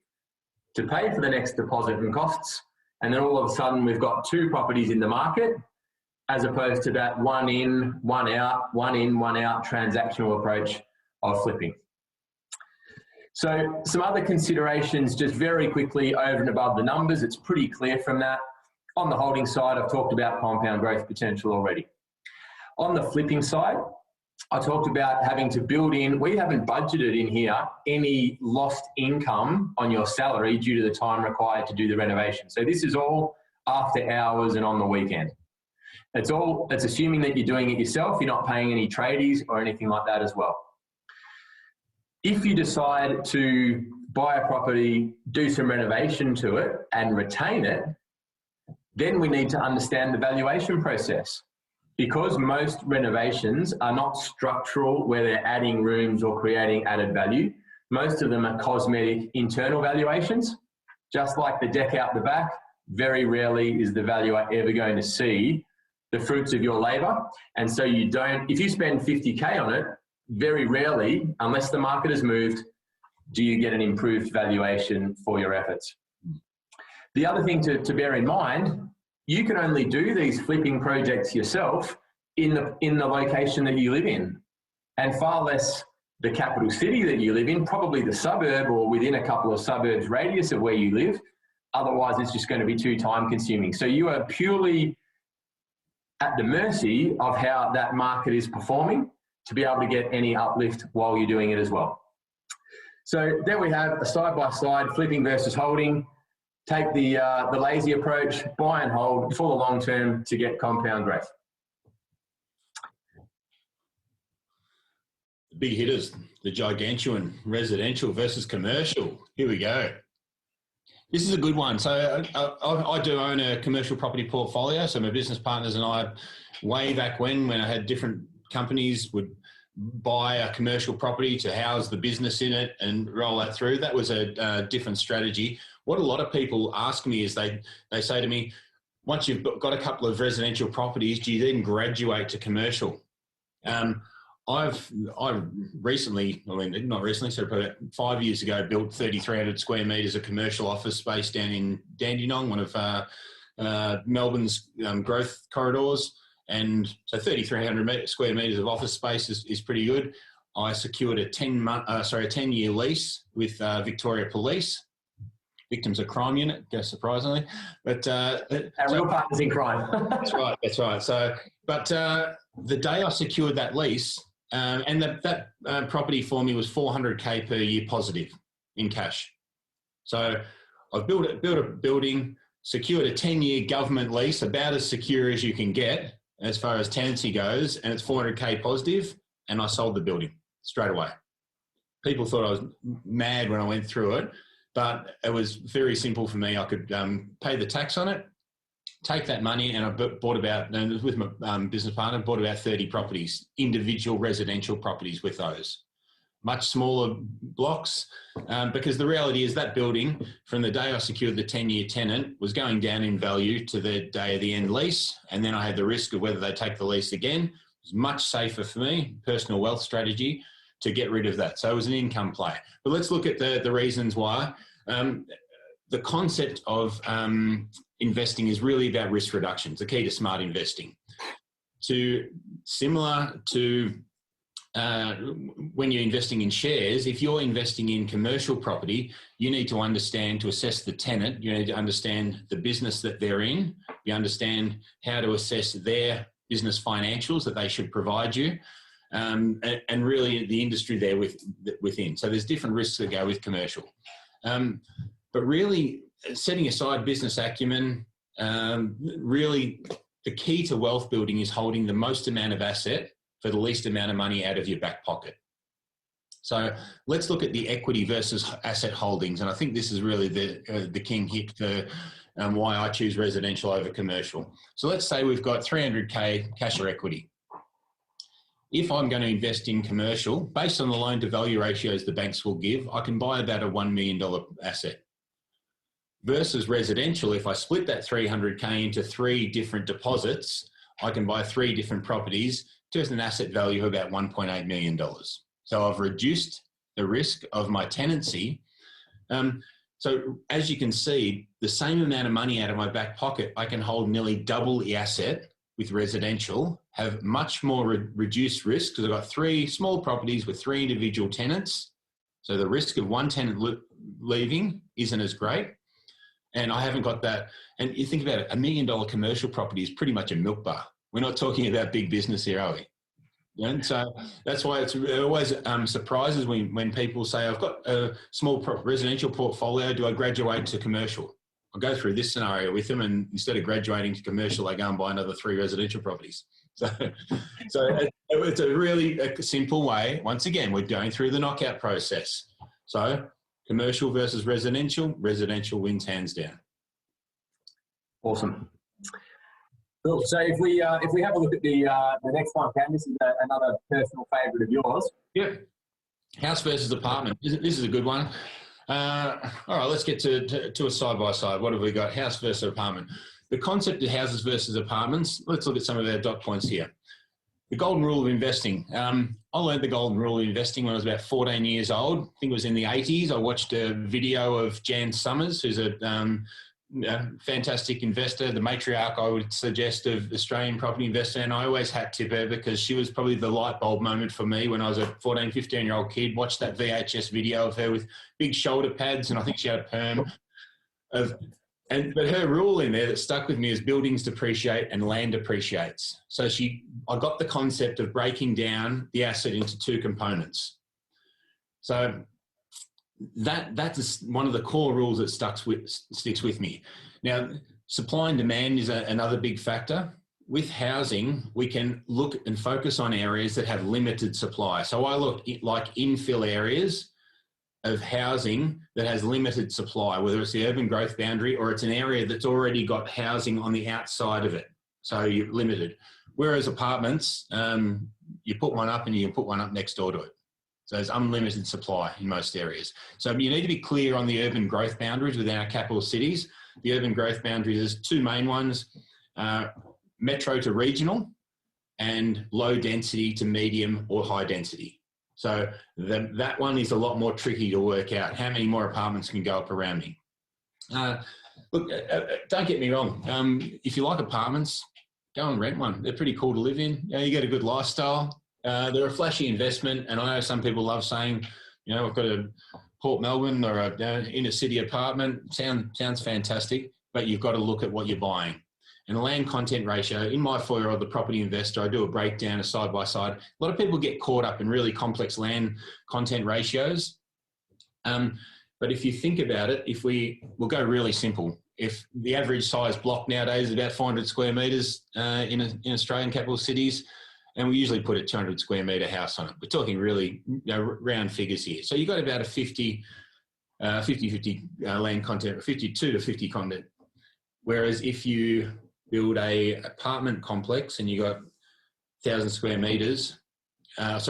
to pay for the next deposit and costs. And then all of a sudden we've got 2 properties in the market, as opposed to that one in, one out transactional approach of flipping. So some other considerations, just very quickly over and above the numbers. It's pretty clear from that. On the holding side, I've talked about compound growth potential already. On the flipping side, I talked about having to build in, we haven't budgeted in here any lost income on your salary due to the time required to do the renovation. So this is all after hours and on the weekend. It's assuming that you're doing it yourself, you're not paying any tradies or anything like that as well. If you decide to buy a property, do some renovation to it and retain it, then we need to understand the valuation process. Because most renovations are not structural, where they're adding rooms or creating added value, most of them are cosmetic internal valuations. Just like the deck out the back, very rarely is the valuer ever going to see the fruits of your labor. And so you don't, if you spend 50K on it, very rarely, unless the market has moved, do you get an improved valuation for your efforts. The other thing to bear in mind, you can only do these flipping projects yourself in the location that you live in, and far less the capital city that you live in, probably the suburb or within a couple of suburbs radius of where you live. Otherwise, it's just going to be too time consuming. So you are purely at the mercy of how that market is performing to be able to get any uplift while you're doing it as well. So there we have a side-by-side flipping versus holding. Take the lazy approach, buy and hold for the long term to get compound growth. The big hitters, the gigantuan, residential versus commercial. Here we go. This is a good one. So I do own a commercial property portfolio. So my business partners and I, way back when I had different companies, would buy a commercial property to house the business in it and roll that through. That was a different strategy. What a lot of people ask me is they say to me, once you've got a couple of residential properties, do you then graduate to commercial? I recently, not recently, so probably 5 years ago, built 3,300 square metres of commercial office space down in Dandenong, one of Melbourne's growth corridors. And so 3,300 square metres of office space is pretty good. I secured a 10-year lease with Victoria Police, Victims of Crime Unit, surprisingly. But our real partners in crime. That's right. So, but the day I secured that lease, and that property for me was 400K per year positive in cash. So I've built a building, secured a 10-year government lease, about as secure as you can get as far as tenancy goes, and it's 400K positive, and I sold the building straight away. People thought I was mad when I went through it, but it was very simple for me. I could pay the tax on it, take that money, and I bought about, and it was with my business partner, bought about 30 properties, individual residential properties with those. Much smaller blocks, because the reality is that building, from the day I secured the 10-year tenant, was going down in value to the day of the end lease, and then I had the risk of whether they take the lease again. It was much safer for me, personal wealth strategy, to get rid of that. So it was an income play. But let's look at the reasons why. The concept of investing is really about risk reduction. It's the key to smart investing. Similar to when you're investing in shares, if you're investing in commercial property, you need to understand, to assess the tenant, you need to understand the business that they're in. You understand how to assess their business financials that they should provide you. and really the industry there within. So there's different risks that go with commercial. But really setting aside business acumen, really the key to wealth building is holding the most amount of asset for the least amount of money out of your back pocket. So let's look at the equity versus asset holdings. And I think this is really the king hit for why I choose residential over commercial. So let's say we've got 300K cash or equity. If I'm going to invest in commercial, based on the loan to value ratios the banks will give, I can buy about a $1 million asset. Versus residential, if I split that 300K into 3 different deposits, I can buy 3 different properties to an asset value of about $1.8 million. So I've reduced the risk of my tenancy. So as you can see, the same amount of money out of my back pocket, I can hold nearly double the asset with residential, have much more reduced risk because I've got 3 small properties with 3 individual tenants. So the risk of one tenant leaving isn't as great. And I haven't got that. And you think about it, $1 million commercial property is pretty much a milk bar. We're not talking about big business here, are we? And so that's why it always surprises me when people say, I've got a small residential portfolio, do I graduate to commercial? I'll go through this scenario with them, and instead of graduating to commercial, they go and buy another 3 residential properties. So it's a really simple way. Once again, we're going through the knockout process. So commercial versus residential wins hands down. Awesome. Cool. So if we have a look at the next one, Cam, this is another personal favourite of yours. Yeah. House versus apartment. This is a good one. All right, let's get to a side-by-side. What have we got? House versus apartment. The concept of houses versus apartments, let's look at some of our dot points here. The golden rule of investing. I learned the golden rule of investing when I was about 14 years old. I think it was in the 80s. I watched a video of Jan Summers, who's a fantastic investor, the matriarch, I would suggest, of Australian property investor. And I always had to tip her because she was probably the light bulb moment for me when I was a 14, 15-year-old kid. Watched that VHS video of her with big shoulder pads, and I think she had a perm. But her rule in there that stuck with me is buildings depreciate and land appreciates. So I got the concept of breaking down the asset into 2 components. So that's one of the core rules that sticks with me. Now, supply and demand is another big factor. With housing, we can look and focus on areas that have limited supply. So I look at like infill areas of housing that has limited supply, whether it's the urban growth boundary or it's an area that's already got housing on the outside of it. So you're limited. Whereas apartments, you put one up and you can put one up next door to it. So there's unlimited supply in most areas. So you need to be clear on the urban growth boundaries within our capital cities. The urban growth boundaries, there's 2 main ones, metro to regional and low density to medium or high density. So that one is a lot more tricky to work out. How many more apartments can go up around me? Look, don't get me wrong. If you like apartments, go and rent one. They're pretty cool to live in. You get a good lifestyle. They're a flashy investment. And I know some people love saying, I've got a Port Melbourne or a inner city apartment. Sounds fantastic, but you've got to look at what you're buying. And the land content ratio, in my foyer of the property investor, I do a breakdown, a side-by-side. A lot of people get caught up in really complex land content ratios. But if you think about it, we'll go really simple. If the average size block nowadays is about 400 square metres in Australian capital cities, and we usually put a 200 square metre house on it. We're talking really round figures here. So you've got about a 50 land content, 52 to 50 content. Whereas if you build a apartment complex and you got 10,000 square metres, and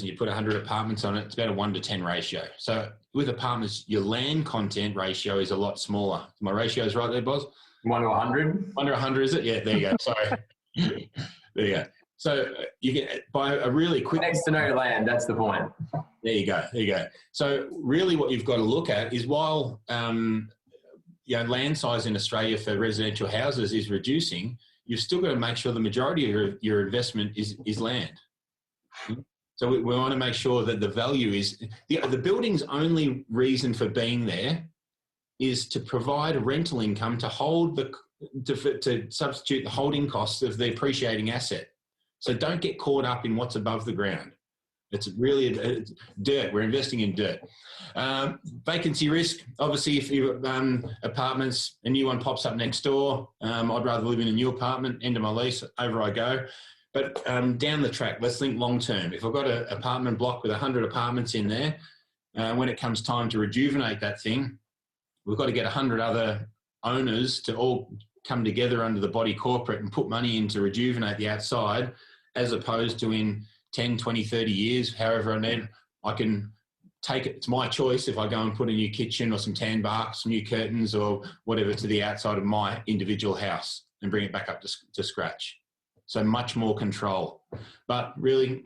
you put 100 apartments on it, it's about a 1 to 10 ratio. So with apartments, your land content ratio is a lot smaller. My ratio is right there, Boz? 1 to 100? 1 to 100, is it? Yeah, there you go. Sorry. There you go. So you get by a really quick... Next to no land, that's the point. There you go. So really what you've got to look at is while land size in Australia for residential houses is reducing, you've still got to make sure the majority of your investment is land. So we want to make sure that the value is... The building's only reason for being there is to provide a rental income to hold to substitute the holding costs of the appreciating asset. So don't get caught up in what's above the ground. It's really dirt. We're investing in dirt. Vacancy risk. Obviously, if you apartments, a new one pops up next door, I'd rather live in a new apartment, end of my lease, over I go. But down the track, let's think long term. If I've got an apartment block with 100 apartments in there, when it comes time to rejuvenate that thing, we've got to get 100 other owners to all come together under the body corporate and put money in to rejuvenate the outside, as opposed to in 10, 20, 30 years, however I need, I can take it. It's my choice if I go and put a new kitchen or some tan bark, some new curtains or whatever to the outside of my individual house and bring it back up to scratch. So much more control. But really,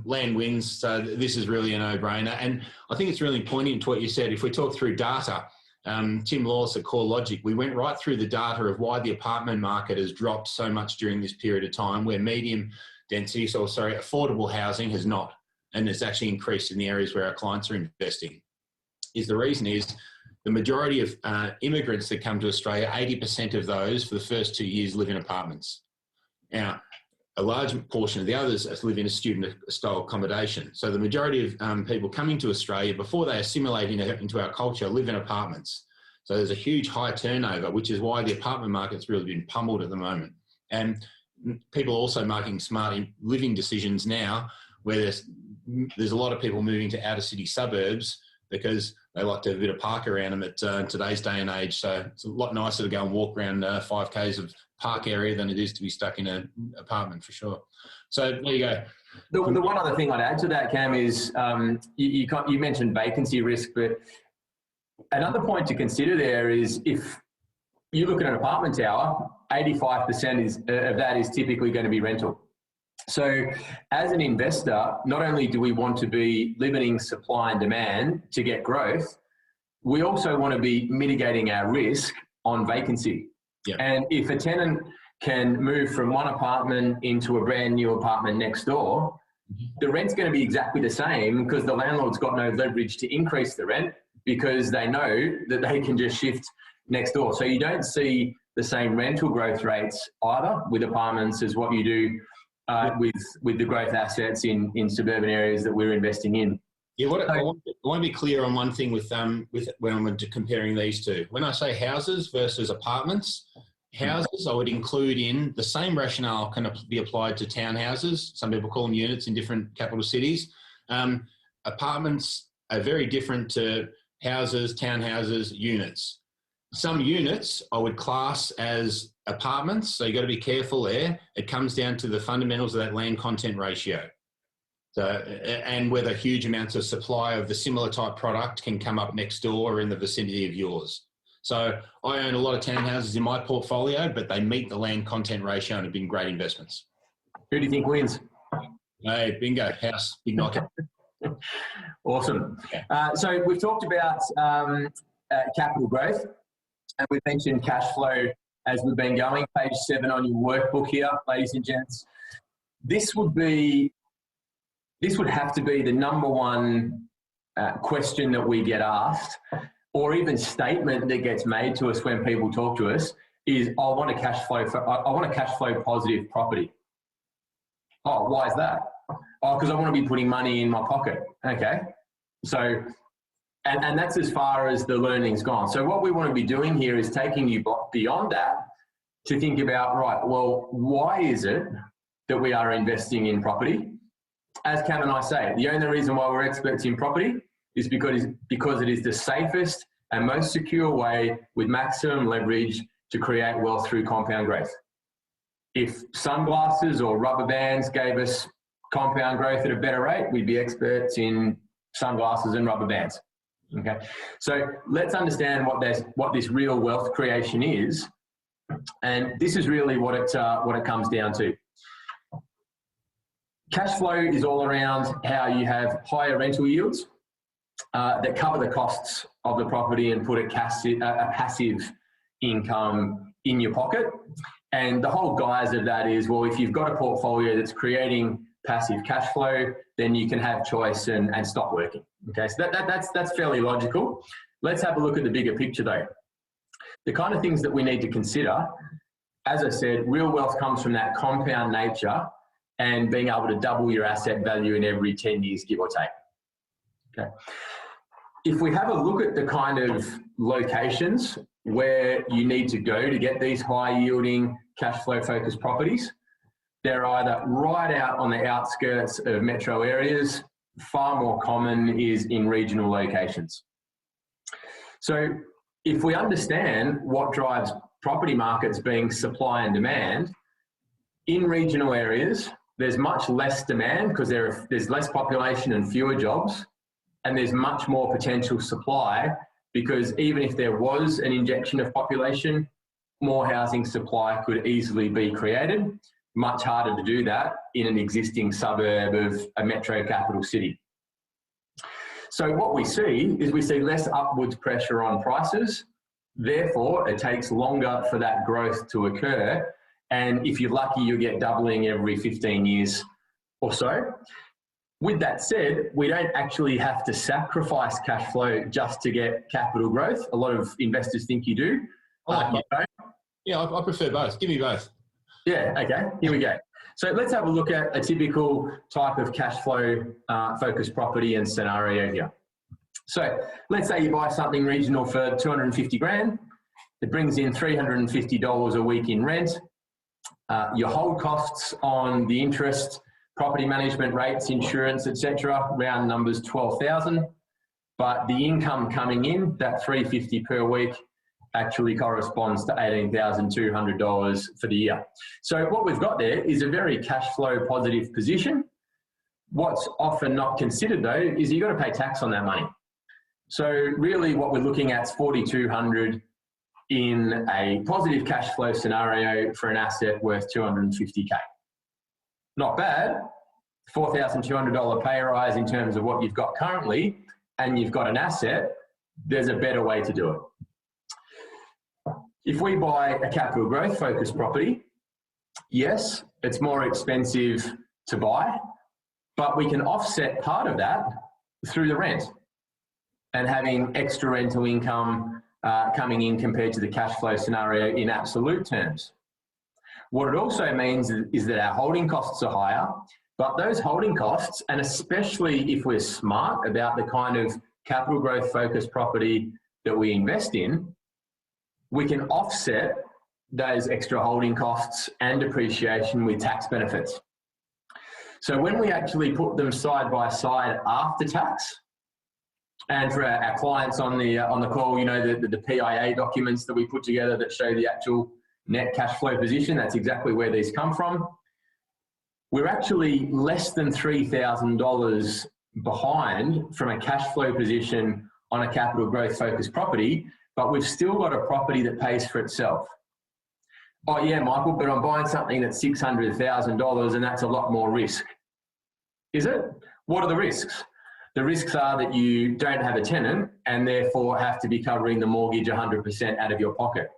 land wins. So this is really a no-brainer. And I think it's really poignant to what you said. If we talk through data, Tim Lawless at Core Logic, we went right through the data of why the apartment market has dropped so much during this period of time, where medium density, affordable housing has not, and it's actually increased in the areas where our clients are investing. The reason is the majority of immigrants that come to Australia, 80% of those for the first 2 years live in apartments. Now, a large portion of the others live in a student-style accommodation. So the majority of people coming to Australia, before they assimilate into our culture, live in apartments. So there's a huge high turnover, which is why the apartment market's really been pummeled at the moment. And people are also making smart living decisions now, where there's a lot of people moving to outer city suburbs because they like to have a bit of park around them at today's day and age. So it's a lot nicer to go and walk around 5Ks of park area than it is to be stuck in an apartment, for sure. So there you go. The one other thing I'd add to that, Cam, is you mentioned vacancy risk, but another point to consider there is if you look at an apartment tower, 85% of that is typically going to be rental. So as an investor, not only do we want to be limiting supply and demand to get growth, we also want to be mitigating our risk on vacancy. Yeah. And if a tenant can move from one apartment into a brand new apartment next door, the rent's going to be exactly the same because the landlord's got no leverage to increase the rent because they know that they can just shift next door. So you don't see the same rental growth rates either with apartments as what you do with the growth assets in suburban areas that we're investing in. Yeah, I want to be clear on one thing with when I'm comparing these two. When I say houses versus apartments, houses I would include in the same rationale can be applied to townhouses. Some people call them units in different capital cities. Apartments are very different to houses, townhouses, units. Some units I would class as apartments, so you've got to be careful there. It comes down to the fundamentals of that land content ratio. So, and whether huge amounts of supply of the similar type product can come up next door or in the vicinity of yours. So I own a lot of townhouses in my portfolio, but they meet the land content ratio and have been great investments. Who do you think wins? Hey, bingo, house, big knockout. Awesome. So we've talked about capital growth, and we've mentioned cash flow as we've been going. Page 7 on your workbook here, ladies and gents. This would have to be the number one question that we get asked, or even statement that gets made to us when people talk to us is, I want a cash flow positive property. Oh, why is that? Oh, because I want to be putting money in my pocket. Okay. So, and that's as far as the learning's gone. So what we want to be doing here is taking you beyond that to think about, right, well, why is it that we are investing in property? As Cam and I say, the only reason why we're experts in property is because it is the safest and most secure way with maximum leverage to create wealth through compound growth. If sunglasses or rubber bands gave us compound growth at a better rate, we'd be experts in sunglasses and rubber bands. Okay, so let's understand what this real wealth creation is, and this is really what it comes down to. Cash flow is all around how you have higher rental yields that cover the costs of the property and put a passive income in your pocket. And the whole guise of that is, well, if you've got a portfolio that's creating passive cash flow, then you can have choice and stop working. Okay, so that's fairly logical. Let's have a look at the bigger picture though. The kind of things that we need to consider, as I said, real wealth comes from that compound nature and being able to double your asset value in every 10 years, give or take. Okay. If we have a look at the kind of locations where you need to go to get these high yielding cash flow focused properties, they're either right out on the outskirts of metro areas. Far more common is in regional locations. So if we understand what drives property markets being supply and demand, in regional areas, there's much less demand because there's less population and fewer jobs, and there's much more potential supply because even if there was an injection of population, more housing supply could easily be created. Much harder to do that in an existing suburb of a metro capital city. So what we see is we see less upwards pressure on prices. Therefore, it takes longer for that growth to occur. And if you're lucky, you get doubling every 15 years or so. With that said, we don't actually have to sacrifice cash flow just to get capital growth. A lot of investors think you do. Yeah, I prefer both. Give me both. Yeah, okay, here we go. So let's have a look at a typical type of cash flow focused property and scenario here. So let's say you buy something regional for 250 grand. It brings in $350 a week in rent. Your hold costs on the interest, property management rates, insurance, etc., round numbers 12,000. But the income coming in, that $350 per week, actually corresponds to $18,200 for the year. So what we've got there is a very cash flow positive position. What's often not considered though is you've got to pay tax on that money. So really what we're looking at is $4,200 in a positive cash flow scenario for an asset worth $250K. Not bad, $4,200 pay rise in terms of what you've got currently, and you've got an asset. There's a better way to do it. If we buy a capital growth focused property, yes, it's more expensive to buy, but we can offset part of that through the rent and having extra rental income coming in compared to the cash flow scenario in absolute terms. What it also means is that our holding costs are higher, but those holding costs, and especially if we're smart about the kind of capital growth focused property that we invest in, we can offset those extra holding costs and depreciation with tax benefits. So when we actually put them side by side after tax, and for our clients on the call, you know, the PIA documents that we put together that show the actual net cash flow position, that's exactly where these come from. We're actually less than $3,000 behind from a cash flow position on a capital growth focused property, but we've still got a property that pays for itself. Oh yeah, Michael, but I'm buying something that's $600,000 and that's a lot more risk. Is it? What are the risks? The risks are that you don't have a tenant and therefore have to be covering the mortgage 100% out of your pocket.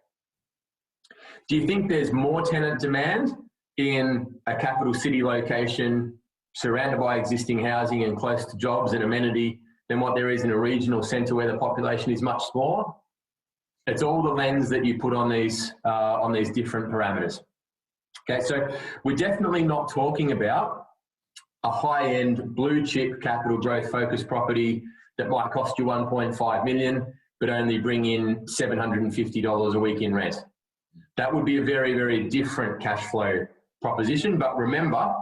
Do you think there's more tenant demand in a capital city location surrounded by existing housing and close to jobs and amenity than what there is in a regional centre where the population is much smaller? It's all the lens that you put on these different parameters. Okay, so we're definitely not talking about a high-end blue chip capital growth focused property that might cost you 1.5 million, but only bring in $750 a week in rent. That would be a very, very different cash flow proposition. But remember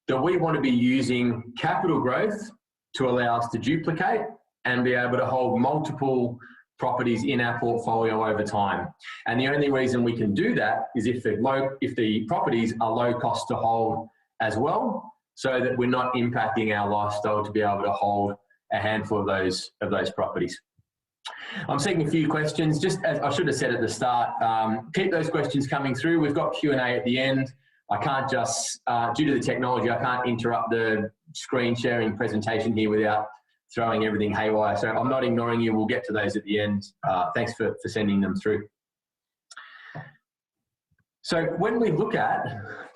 that we want to be using capital growth to allow us to duplicate and be able to hold multiple properties in our portfolio over time. And the only reason we can do that is if the properties are low cost to hold as well, so that we're not impacting our lifestyle to be able to hold a handful of those properties. I'm seeing a few questions. Just as I should have said at the start, keep those questions coming through. We've got Q&A at the end. I can't just, due to the technology, I can't interrupt the screen sharing presentation here without throwing everything haywire. So I'm not ignoring you. We'll get to those at the end. Thanks for sending them through. So when we look at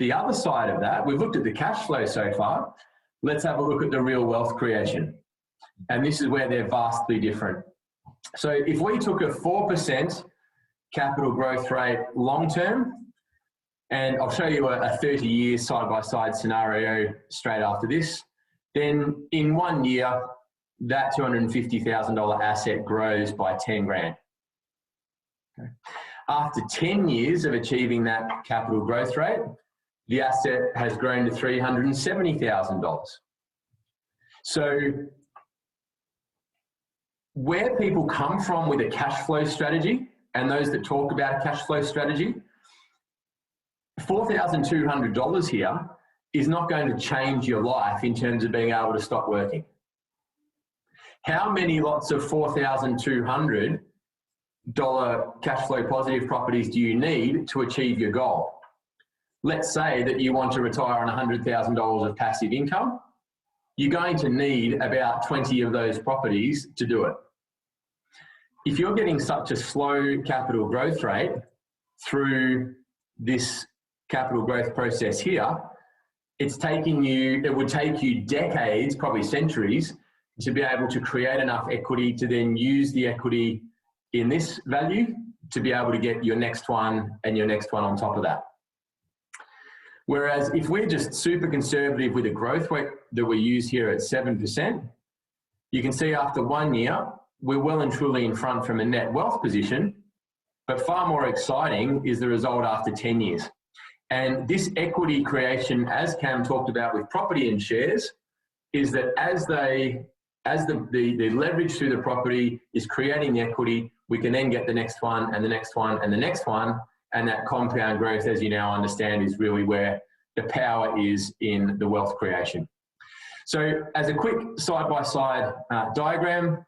the other side of that, we've looked at the cash flow so far. Let's have a look at the real wealth creation. And this is where they're vastly different. So if we took a 4% capital growth rate long term, And I'll show you a 30-year side-by-side scenario straight after this. Then in 1 year, that $250,000 asset grows by 10 grand. Okay. After 10 years of achieving that capital growth rate, the asset has grown to $370,000. So where people come from with a cash flow strategy, and those that talk about a cash flow strategy, $4,200 here is not going to change your life in terms of being able to stop working. How many lots of $4,200 cash flow positive properties do you need to achieve your goal? Let's say that you want to retire on $100,000 of passive income. You're going to need about 20 of those properties to do it. If you're getting such a slow capital growth rate through this capital growth process here, it would take you decades, probably centuries, to be able to create enough equity to then use the equity in this value to be able to get your next one and your next one on top of that. Whereas if we're just super conservative with a growth rate that we use here at 7%, you can see after 1 year, we're well and truly in front from a net wealth position, but far more exciting is the result after 10 years. And this equity creation, as Cam talked about with property and shares, is that as the leverage through the property is creating the equity, we can then get the next one and the next one and the next one. And that compound growth, as you now understand, is really where the power is in the wealth creation. So as a quick side-by-side diagram,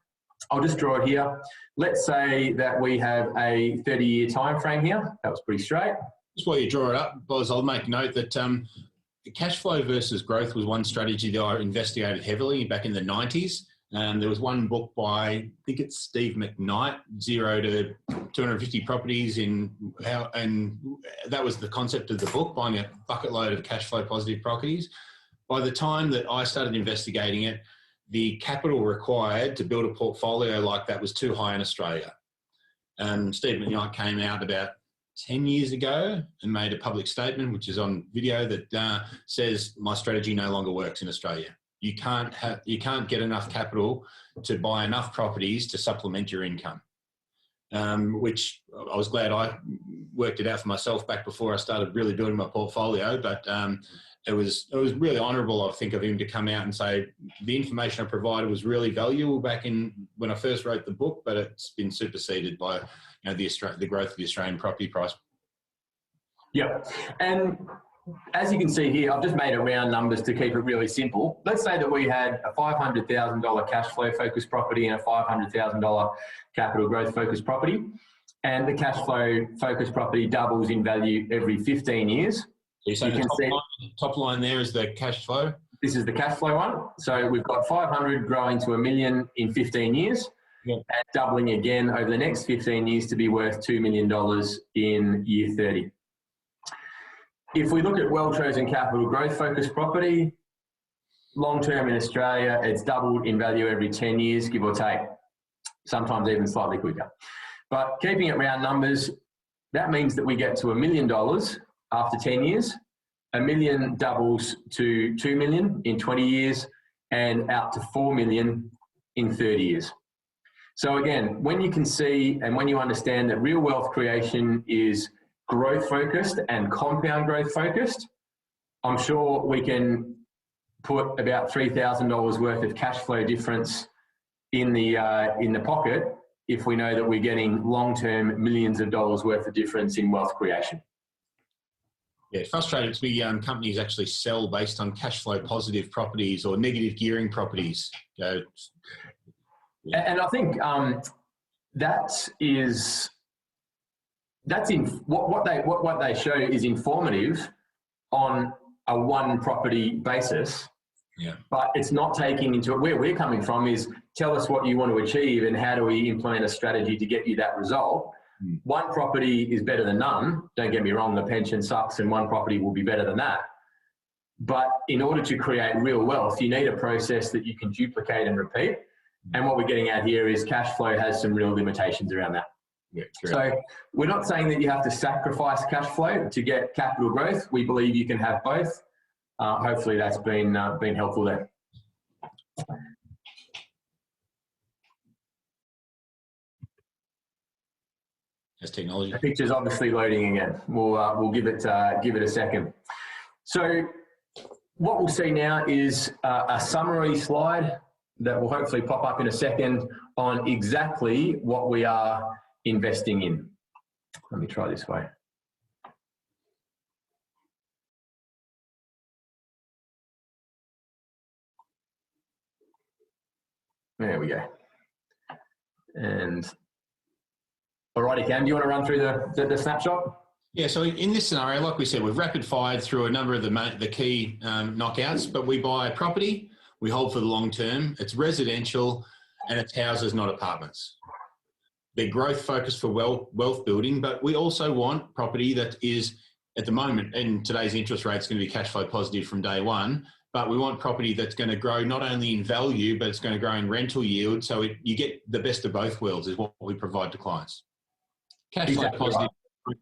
I'll just draw it here. Let's say that we have a 30-year time frame here. That was pretty straight. Just while you draw it up, Boz, I'll make note that the cash flow versus growth was one strategy that I investigated heavily back in the 90s. There was one book by, I think it's Steve McKnight, 0 to 250 properties and that was the concept of the book, buying a bucket load of cash flow positive properties. By the time that I started investigating it, the capital required to build a portfolio like that was too high in Australia. Steve McKnight came out about 10 years ago and made a public statement, which is on video, that says my strategy no longer works in Australia. You can't get enough capital to buy enough properties to supplement your income, which I was glad I worked it out for myself back before I started really building my portfolio. But it was really honourable, I think, of him to come out and say the information I provided was really valuable back in when I first wrote the book, but it's been superseded by the growth of the Australian property price. Yeah, and as you can see here, I've just made it round numbers to keep it really simple. Let's say that we had a $500,000 cash flow focused property and a $500,000 capital growth focused property, and the cash flow focused property doubles in value every 15 years. So you can see top line there is the cash flow. This is the cash flow one. So we've got 500 growing to $1 million in 15 years. Yep. And doubling again over the next 15 years to be worth $2 million in year 30. If we look at well-chosen capital growth focused property, long-term in Australia, it's doubled in value every 10 years, give or take, sometimes even slightly quicker. But keeping it round numbers, that means that we get to $1 million after 10 years. $1 million doubles to $2 million in 20 years and out to $4 million in 30 years. So again, when you can see and when you understand that real wealth creation is growth focused and compound growth focused, I'm sure we can put about $3,000 worth of cash flow difference in the pocket if we know that we're getting long-term millions of dollars worth of difference in wealth creation. Yeah, it's frustrating to me. Companies actually sell based on cash flow positive properties or negative gearing properties. And I think what they show is informative on a one property basis. Yeah. But it's not taking into it. Where we're coming from is tell us what you want to achieve and how do we implement a strategy to get you that result. One property is better than none. Don't get me wrong, the pension sucks and one property will be better than that. But in order to create real wealth, you need a process that you can duplicate and repeat. And what we're getting at here is cash flow has some real limitations around that. Yeah, so we're not saying that you have to sacrifice cash flow to get capital growth. We believe you can have both. Hopefully that's been helpful there. That's technology. The picture's obviously loading again. We'll give it a second. So what we'll see now is a summary slide that will hopefully pop up in a second on exactly what we are investing in. Let me try this way. There we go. And alrighty, Cam, do you want to run through the snapshot? Yeah, so in this scenario, like we said, we've rapid fired through a number of the key knockouts, but we buy property, we hold for the long term, it's residential, and it's houses, not apartments. They're growth focused for wealth building, but we also want property that is, at the moment, in today's interest rates, going to be cash flow positive from day one, but we want property that's going to grow not only in value, but it's going to grow in rental yield, so you get the best of both worlds is what we provide to clients. Cash flow positive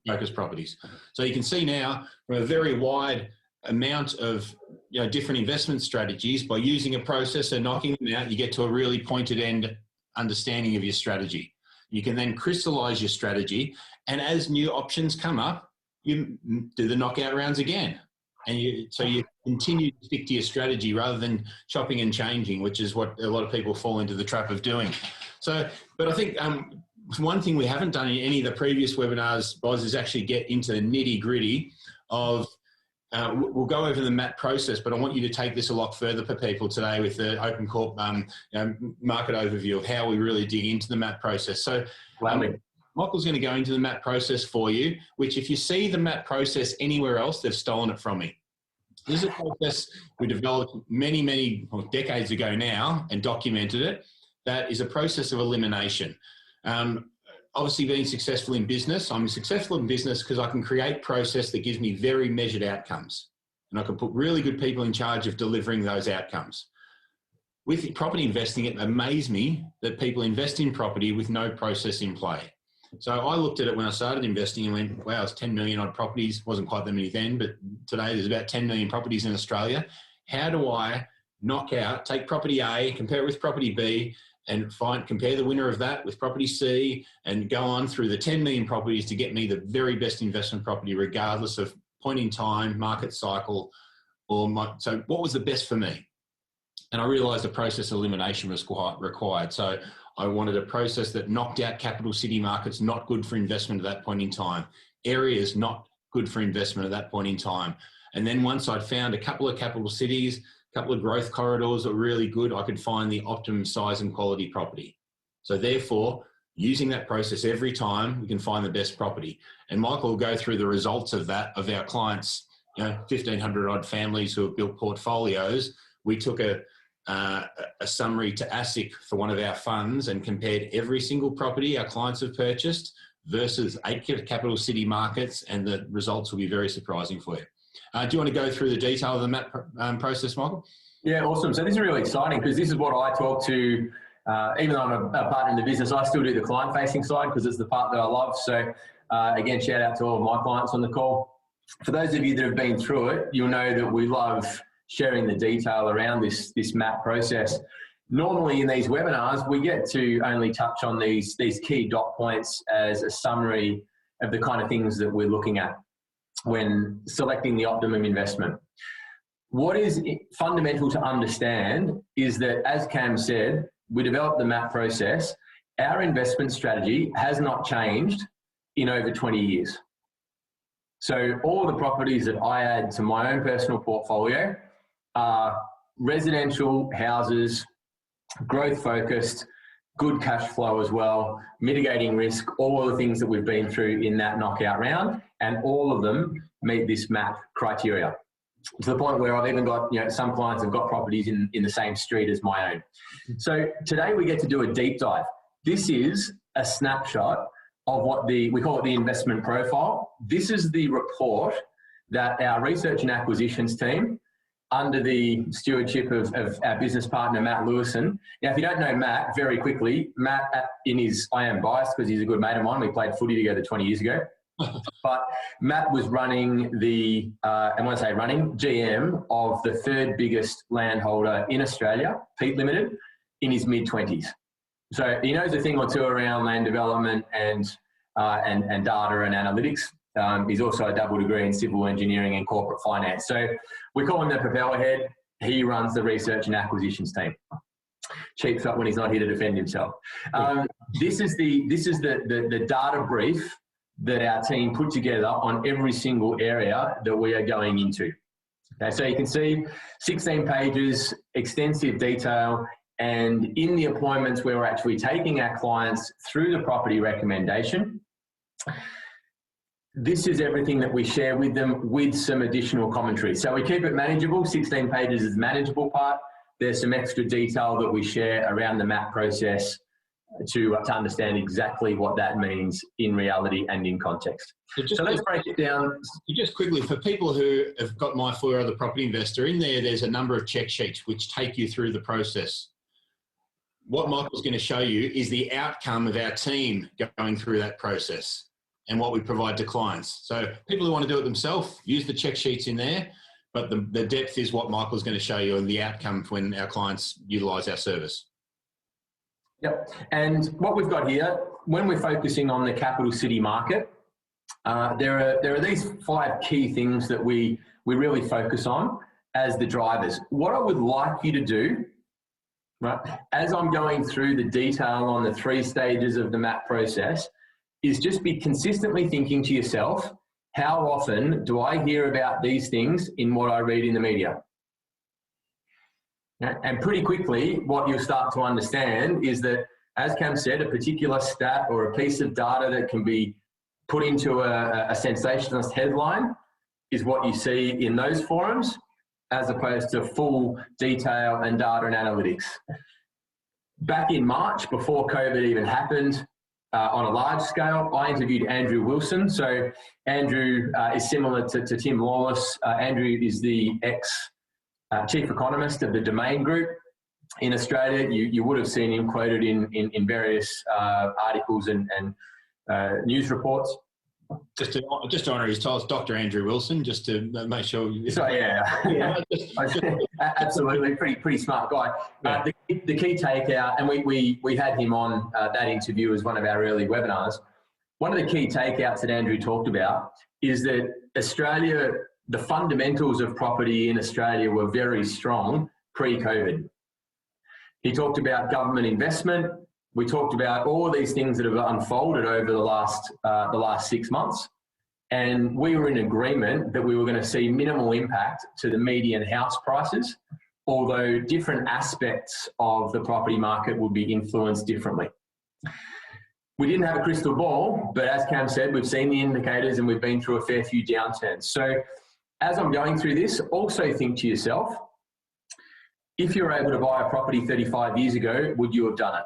focused properties. So you can see now from a very wide amount of different investment strategies, by using a process and knocking them out, you get to a really pointed end understanding of your strategy. You can then crystallize your strategy, and as new options come up, you do the knockout rounds again. And so you continue to stick to your strategy rather than chopping and changing, which is what a lot of people fall into the trap of doing. So, but I think one thing we haven't done in any of the previous webinars, Boz, is actually get into the nitty gritty of, we'll go over the MAT process, but I want you to take this a lot further for people today with the Open Corp market overview of how we really dig into the MAT process. So Michael's going to go into the MAT process for you, which if you see the MAT process anywhere else, they've stolen it from me. This is a process we developed many decades ago now and documented it. That is a process of elimination. Obviously being successful in business, I'm successful in business because I can create process that gives me very measured outcomes. And I can put really good people in charge of delivering those outcomes. With property investing, it amazed me that people invest in property with no process in play. So I looked at it when I started investing and went, wow, it's 10 million odd properties. Wasn't quite that many then, but today there's about 10 million properties in Australia. How do I take property A, compare it with property B, and compare the winner of that with property C, and go on through the 10 million properties to get me the very best investment property, regardless of point in time, market cycle, so what was the best for me? And I realized the process elimination was quite required. So I wanted a process that knocked out capital city markets, not good for investment at that point in time. Areas not good for investment at that point in time. And then once I'd found a couple of capital cities, couple of growth corridors that were really good, I could find the optimum size and quality property. So therefore, using that process every time, we can find the best property. And Michael will go through the results of that, of our clients, 1,500 odd families who have built portfolios. We took a summary to ASIC for one of our funds and compared every single property our clients have purchased versus 8 capital city markets, and the results will be very surprising for you. Do you want to go through the detail of the MAT process, Michael? Yeah, awesome. So this is really exciting because this is what I talk to, even though I'm a partner in the business, I still do the client-facing side because it's the part that I love. So again, shout out to all of my clients on the call. For those of you that have been through it, you'll know that we love sharing the detail around this MAT process. Normally in these webinars, we get to only touch on these key dot points as a summary of the kind of things that we're looking at when selecting the optimum investment. What is fundamental to understand is that, as Cam said, we developed the MAT process. Our investment strategy has not changed in over 20 years. So all the properties that I add to my own personal portfolio are residential houses, growth focused, good cash flow as well, mitigating risk, all of the things that we've been through in that knockout round, and all of them meet this MAT criteria. To the point where I've even got, some clients have got properties in the same street as my own. So today we get to do a deep dive. This is a snapshot of what we call it the investment profile. This is the report that our research and acquisitions team under the stewardship of our business partner, Matt Lewison. Now, if you don't know Matt, very quickly, Matt, I am biased because he's a good mate of mine. We played footy together 20 years ago. But Matt was running and when I say running, GM of the third biggest landholder in Australia, Peat Limited, in his mid-20s. So he knows a thing or two around land development and data and analytics. He's also a double degree in civil engineering and corporate finance. So we call him the propeller head. He runs the research and acquisitions team. Cheap shot when he's not here to defend himself. This is the data brief that our team put together on every single area that we are going into. Okay, so you can see 16 pages, extensive detail, and in the appointments where we're actually taking our clients through the property recommendation, this is everything that we share with them with some additional commentary. So we keep it manageable. 16 pages is the manageable part. There's some extra detail that we share around the map process to understand exactly what that means in reality and in context. So let's break it down. Just quickly, for people who have got My Four Other Property Investor, in there's a number of check sheets which take you through the process. What Michael's going to show you is the outcome of our team going through that process and what we provide to clients. So people who want to do it themselves, use the check sheets in there, but the depth is what Michael's going to show you and the outcome when our clients utilise our service. Yep. And what we've got here, when we're focusing on the capital city market, there are these 5 key things that we really focus on as the drivers. What I would like you to do, right, as I'm going through the detail on the 3 stages of the map process, is just be consistently thinking to yourself, how often do I hear about these things in what I read in the media? And pretty quickly, what you'll start to understand is that, as Cam said, a particular stat or a piece of data that can be put into a sensationalist headline is what you see in those forums, as opposed to full detail and data and analytics. Back in March, before COVID even happened, on a large scale, I interviewed Andrew Wilson. So Andrew is similar to Tim Lawless. Andrew is the chief economist of the Domain Group in Australia. You would have seen him quoted in various articles and news reports. Just to honour his title, Dr. Andrew Wilson, just to make sure. So yeah. Absolutely, pretty smart guy. Yeah. The key takeout, and we had him on that interview as one of our early webinars. One of the key takeouts that Andrew talked about is that Australia, the fundamentals of property in Australia were very strong pre-COVID. He talked about government investment. We talked about all these things that have unfolded over the last 6 months. And we were in agreement that we were going to see minimal impact to the median house prices, although different aspects of the property market would be influenced differently. We didn't have a crystal ball, but as Cam said, we've seen the indicators and we've been through a fair few downturns. So as I'm going through this, also think to yourself, if you were able to buy a property 35 years ago, would you have done it?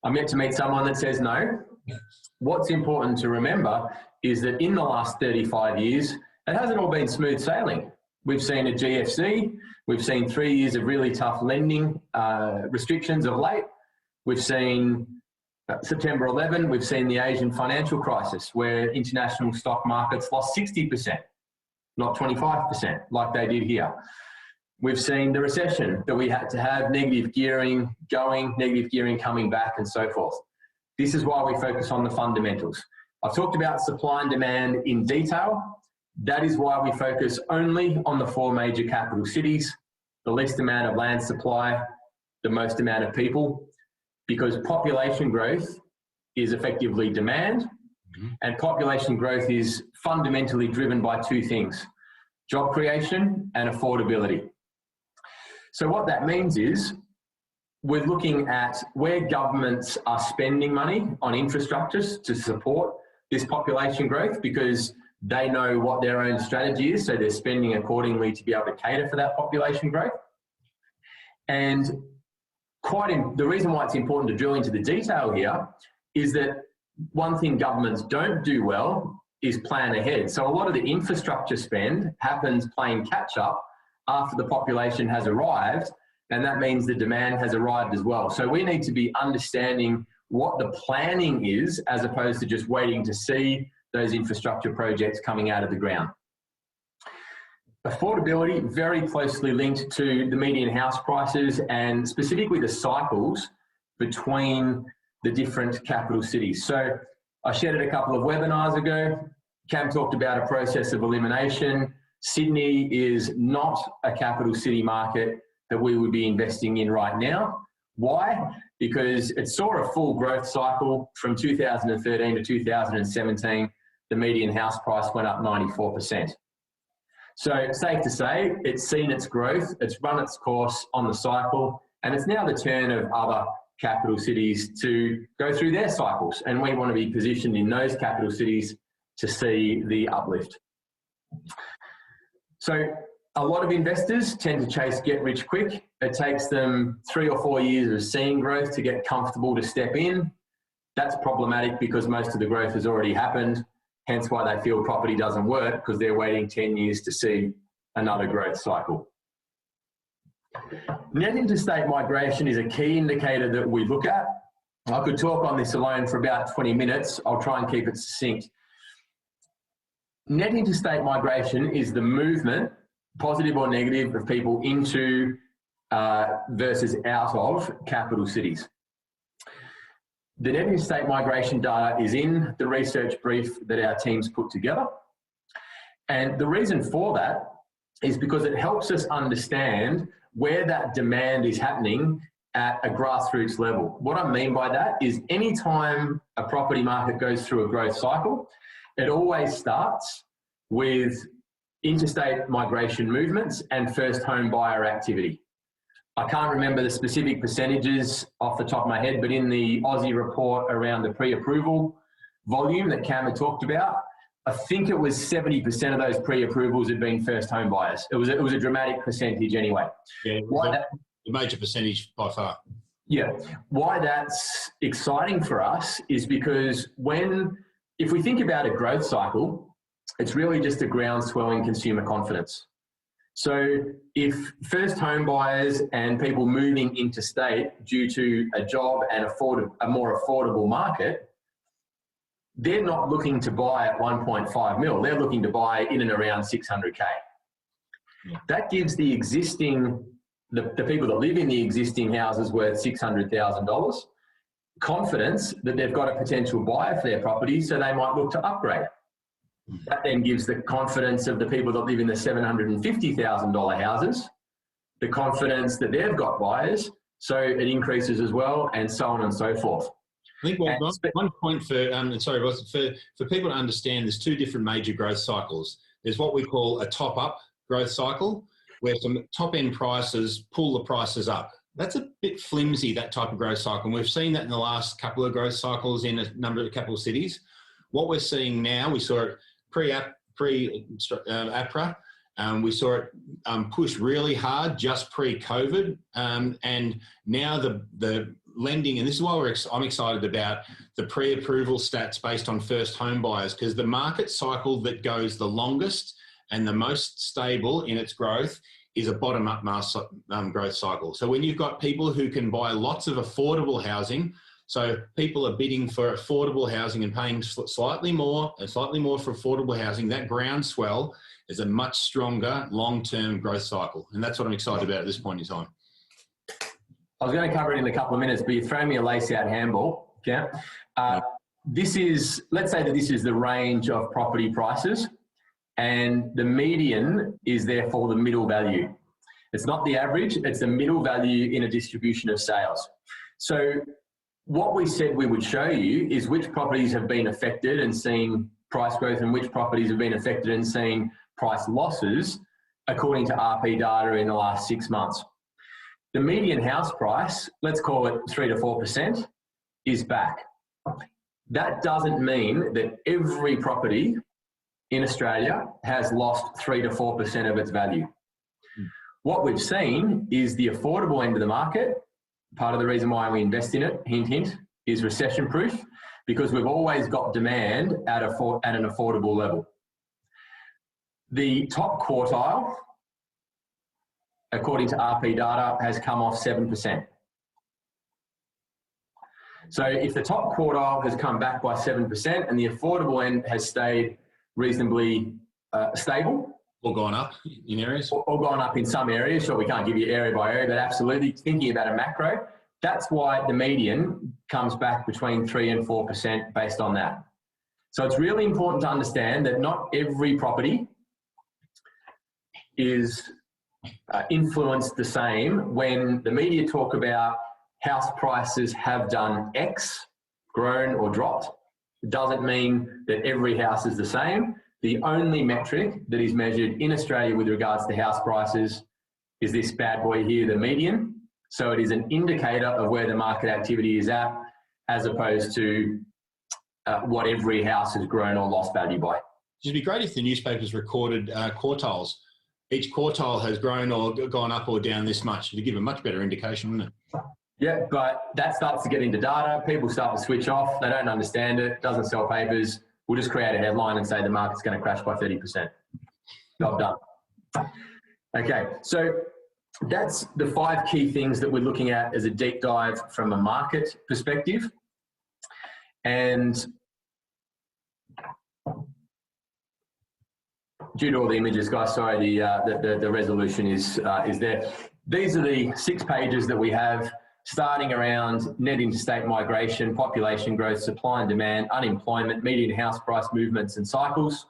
I'm yet to meet someone that says no. What's important to remember is that in the last 35 years, it hasn't all been smooth sailing. We've seen a GFC, we've seen 3 years of really tough lending restrictions of late. We've seen September 11, we've seen the Asian financial crisis where international stock markets lost 60%, not 25% like they did here. We've seen the recession that we had to have, negative gearing going, negative gearing coming back, and so forth. This is why we focus on the fundamentals. I've talked about supply and demand in detail. That is why we focus only on the 4 major capital cities, the least amount of land supply, the most amount of people, because population growth is effectively demand, and population growth is fundamentally driven by 2 things, job creation and affordability. So what that means is we're looking at where governments are spending money on infrastructures to support this population growth because they know what their own strategy is, so they're spending accordingly to be able to cater for that population growth. And the reason why it's important to drill into the detail here is that one thing governments don't do well is plan ahead. So a lot of the infrastructure spend happens playing catch up after the population has arrived, and that means the demand has arrived as well. So we need to be understanding what the planning is as opposed to just waiting to see those infrastructure projects coming out of the ground. Affordability, very closely linked to the median house prices and specifically the cycles between the different capital cities. So I shared it a couple of webinars ago. Cam talked about a process of elimination. Sydney is not a capital city market that we would be investing in right now. Why? Because it saw a full growth cycle from 2013 to 2017. The median house price went up 94%. So safe to say, it's seen its growth, it's run its course on the cycle, and it's now the turn of other capital cities to go through their cycles. And we want to be positioned in those capital cities to see the uplift. So a lot of investors tend to chase get rich quick. It takes them 3 or 4 years of seeing growth to get comfortable to step in. That's problematic because most of the growth has already happened. Hence why they feel property doesn't work, because they're waiting 10 years to see another growth cycle. Net interstate migration is a key indicator that we look at. I could talk on this alone for about 20 minutes. I'll try and keep it succinct. Net interstate migration is the movement, positive or negative, of people into versus out of capital cities. The net interstate migration data is in the research brief that our teams put together. And the reason for that is because it helps us understand where that demand is happening at a grassroots level. What I mean by that is anytime a property market goes through a growth cycle, it always starts with interstate migration movements and first home buyer activity. I can't remember the specific percentages off the top of my head, but in the Aussie report around the pre-approval volume that Cam had talked about, I think it was 70% of those pre-approvals had been first home buyers. It was a dramatic percentage anyway. Yeah, a major percentage by far. Yeah. Why that's exciting for us is because if we think about a growth cycle, it's really just a groundswell in consumer confidence. So if first home buyers and people moving interstate due to a job and a more affordable market, they're not looking to buy at 1.5 mil. They're looking to buy in and around 600K. Yeah. That gives the people that live in the existing houses worth $600,000 confidence that they've got a potential buyer for their property, so they might look to upgrade. That then gives the confidence of the people that live in the $750,000 houses, the confidence that they've got buyers, so it increases as well, and so on and so forth. I think one point for people to understand, there's two different major growth cycles. There's what we call a top-up growth cycle, where some top-end prices pull the prices up. That's a bit flimsy, that type of growth cycle. And we've seen that in the last couple of growth cycles in a number of capital cities. What we're seeing now, we saw it pre-APRA. We saw it push really hard just pre-COVID, and now the lending, and this is why I'm excited about the pre-approval stats based on first home buyers, because the market cycle that goes the longest and the most stable in its growth is a bottom-up growth cycle. So when you've got people who can buy lots of affordable housing, so people are bidding for affordable housing and paying slightly more for affordable housing, that groundswell is a much stronger long-term growth cycle. And that's what I'm excited about at this point in time. I was going to cover it in a couple of minutes, but you're throwing me a lace-out handball, Cam. Let's say that this is the range of property prices, and the median is therefore the middle value. It's not the average, it's the middle value in a distribution of sales. So what we said we would show you is which properties have been affected and seen price growth and which properties have been affected and seen price losses according to RP data in the last 6 months. The median house price, let's call it 3 to 4%, is back. That doesn't mean that every property in Australia has lost 3 to 4% of its value. What we've seen is the affordable end of the market. Part of the reason why we invest in it, hint, hint, is recession proof, because we've always got demand at an affordable level. The top quartile, according to RP data, has come off 7%. So if the top quartile has come back by 7% and the affordable end has stayed reasonably stable, or gone up in areas, or gone up in some areas, sure, we can't give you area by area, but absolutely thinking about a macro, that's why the median comes back between 3 and 4% based on that. So it's really important to understand that not every property is influenced the same. When the media talk about house prices have done X, grown or dropped, it doesn't mean that every house is the same. The only metric that is measured in Australia with regards to house prices is this bad boy here, the median. So it is an indicator of where the market activity is at, as opposed to what every house has grown or lost value by. It'd be great if the newspapers recorded quartiles. Each quartile has grown or gone up or down this much to give a much better indication, wouldn't it? Yeah, but that starts to get into data. People start to switch off. They don't understand it. Doesn't sell papers. We'll just create a headline and say the market's going to crash by 30%. Job done. Okay, so that's the 5 key things that we're looking at as a deep dive from a market perspective. And due to all the images, guys, sorry, the resolution is there. These are the 6 pages that we have, starting around net interstate migration, population growth, supply and demand, unemployment, median house price movements and cycles,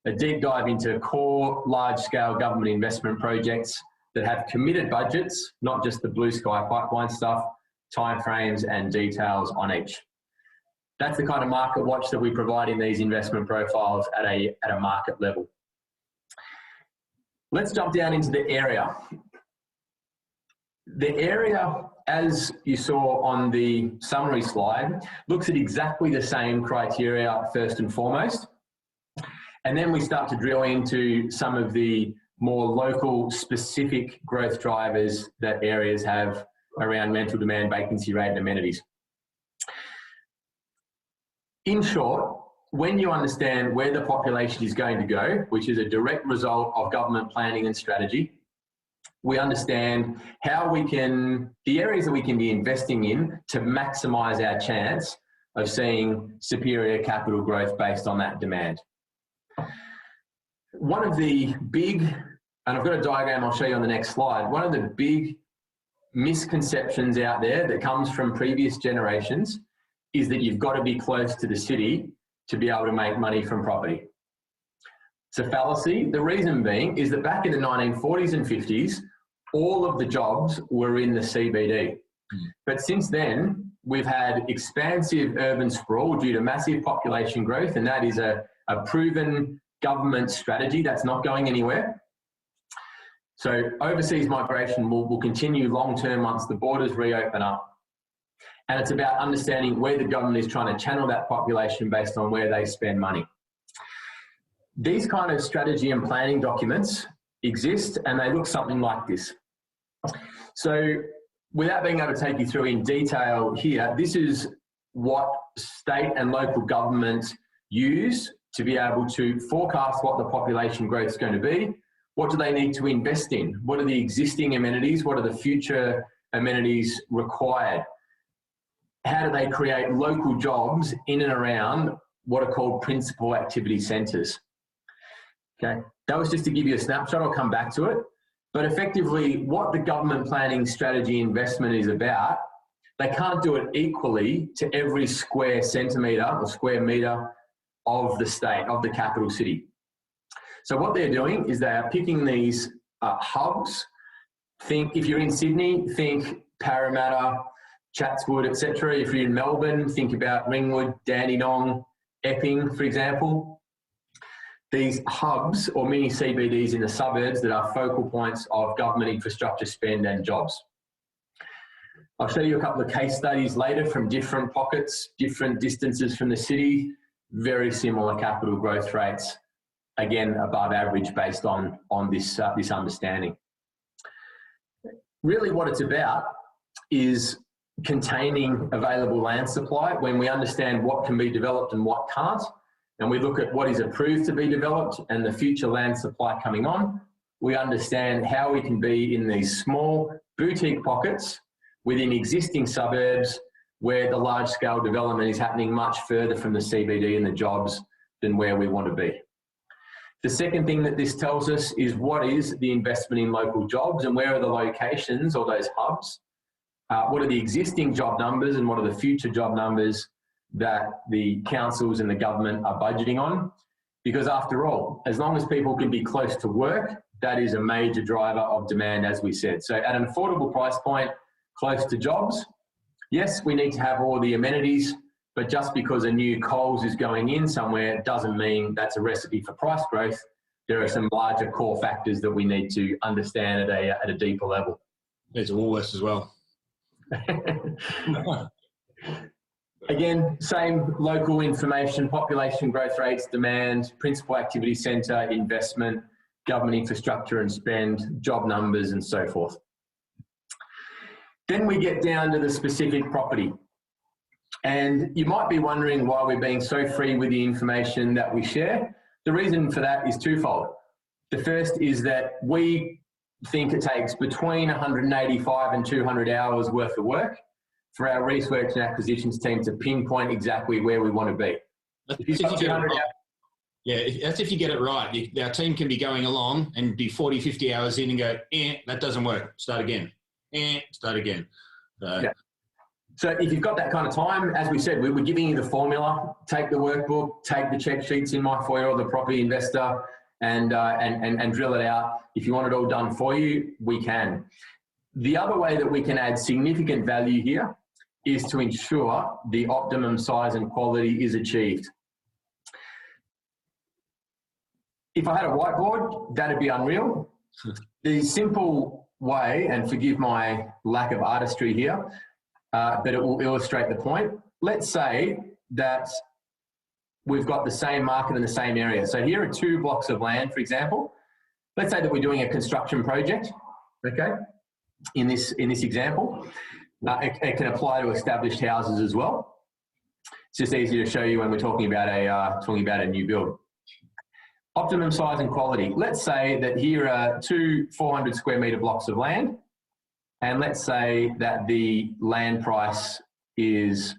a deep dive into core large-scale government investment projects that have committed budgets, not just the blue sky pipeline stuff, timeframes and details on each. That's the kind of market watch that we provide in these investment profiles at a market level. Let's jump down into the area. The area, as you saw on the summary slide, looks at exactly the same criteria first and foremost. And then we start to drill into some of the more local specific growth drivers that areas have around rental demand, vacancy rate and amenities. In short, when you understand where the population is going to go, which is a direct result of government planning and strategy, we understand how we can, the areas that we can be investing in to maximise our chance of seeing superior capital growth based on that demand. One of the big, and I've got a diagram I'll show you on the next slide, one of the big misconceptions out there that comes from previous generations is that you've got to be close to the city to be able to make money from property. It's a fallacy. The reason being is that back in the 1940s and 50s, all of the jobs were in the CBD. But since then, we've had expansive urban sprawl due to massive population growth, and that is a proven government strategy that's not going anywhere. So overseas migration will continue long-term once the borders reopen up. And it's about understanding where the government is trying to channel that population based on where they spend money. These kind of strategy and planning documents exist, and they look something like this. So without being able to take you through in detail here, this is what state and local governments use to be able to forecast what the population growth is going to be. What do they need to invest in? What are the existing amenities? What are the future amenities required? How do they create local jobs in and around what are called principal activity centres? Okay, that was just to give you a snapshot. I'll come back to it. But effectively, what the government planning strategy investment is about, they can't do it equally to every square centimetre or square metre of the state, of the capital city. So what they're doing is they are picking these hubs. Think, if you're in Sydney, think Parramatta, Chatswood, etc. If you're in Melbourne, think about Ringwood, Dandenong, Epping, for example. These hubs or mini CBDs in the suburbs that are focal points of government infrastructure spend and jobs. I'll show you a couple of case studies later from different pockets, different distances from the city, very similar capital growth rates, again above average based on this understanding. Really what it's about is containing available land supply, when we understand what can be developed and what can't, and we look at what is approved to be developed and the future land supply coming on, we understand how we can be in these small boutique pockets within existing suburbs where the large scale development is happening much further from the CBD and the jobs than where we want to be. The second thing that this tells us is what is the investment in local jobs and where are the locations or those hubs. What are the existing job numbers and what are the future job numbers that the councils and the government are budgeting on? Because after all, as long as people can be close to work, that is a major driver of demand, as we said. So at an affordable price point, close to jobs, yes, we need to have all the amenities, but just because a new Coles is going in somewhere doesn't mean that's a recipe for price growth. There are some larger core factors that we need to understand at a deeper level. There's Woolworths as well. Again, same local information, population growth rates, demand, principal activity centre, investment, government infrastructure and spend, job numbers and so forth. Then we get down to the specific property. And you might be wondering why we're being so free with the information that we share. The reason for that is twofold. The first is that we think it takes between 185 and 200 hours worth of work for our research and acquisitions team to pinpoint exactly where we want to be. That's if you get it right. Our team can be going along and be 40, 50 hours in and go, that doesn't work, start again. Start again. Yeah. So if you've got that kind of time, as we said, we're giving you the formula. Take the workbook, take the check sheets in my foyer or the property investor and drill it out. If you want it all done for you, we can. The other way that we can add significant value here is to ensure the optimum size and quality is achieved. If I had a whiteboard, that'd be unreal. The simple way, and forgive my lack of artistry here, but it will illustrate the point. Let's say that we've got the same market in the same area. So here are 2 blocks of land, for example. Let's say that we're doing a construction project, okay, in this example. It can apply to established houses as well. It's just easier to show you when we're talking about a new build. Optimum size and quality. Let's say that here are 2 400 square metre blocks of land. And let's say that the land price is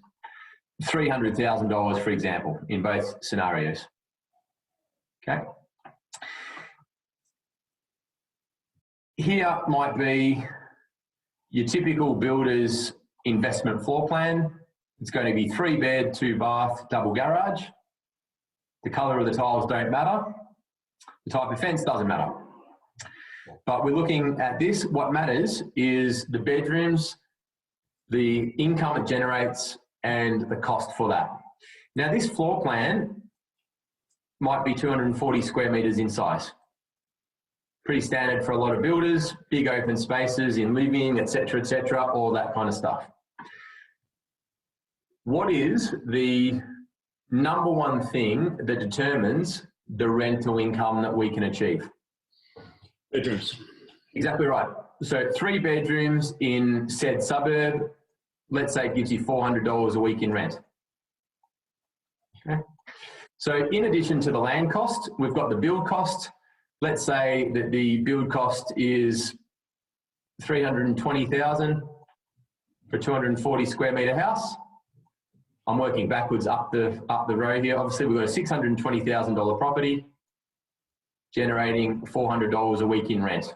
$300,000, for example, in both scenarios. Okay. Here might be your typical builder's investment floor plan. It's going to be 3 bed, 2 bath, double garage. The colour of the tiles don't matter. The type of fence doesn't matter. But we're looking at this. What matters is the bedrooms, the income it generates, and the cost for that. Now, this floor plan might be 240 square metres in size. Pretty standard for a lot of builders, big open spaces in living, etc., all that kind of stuff. What is the number one thing that determines the rental income that we can achieve? Bedrooms. Exactly right. So 3 bedrooms in said suburb, let's say it gives you $400 a week in rent. Okay. So in addition to the land cost, we've got the build cost. Let's say that the build cost is $320,000 for a 240 square metre house. I'm working backwards up the row here. Obviously, we've got a $620,000 property generating $400 a week in rent.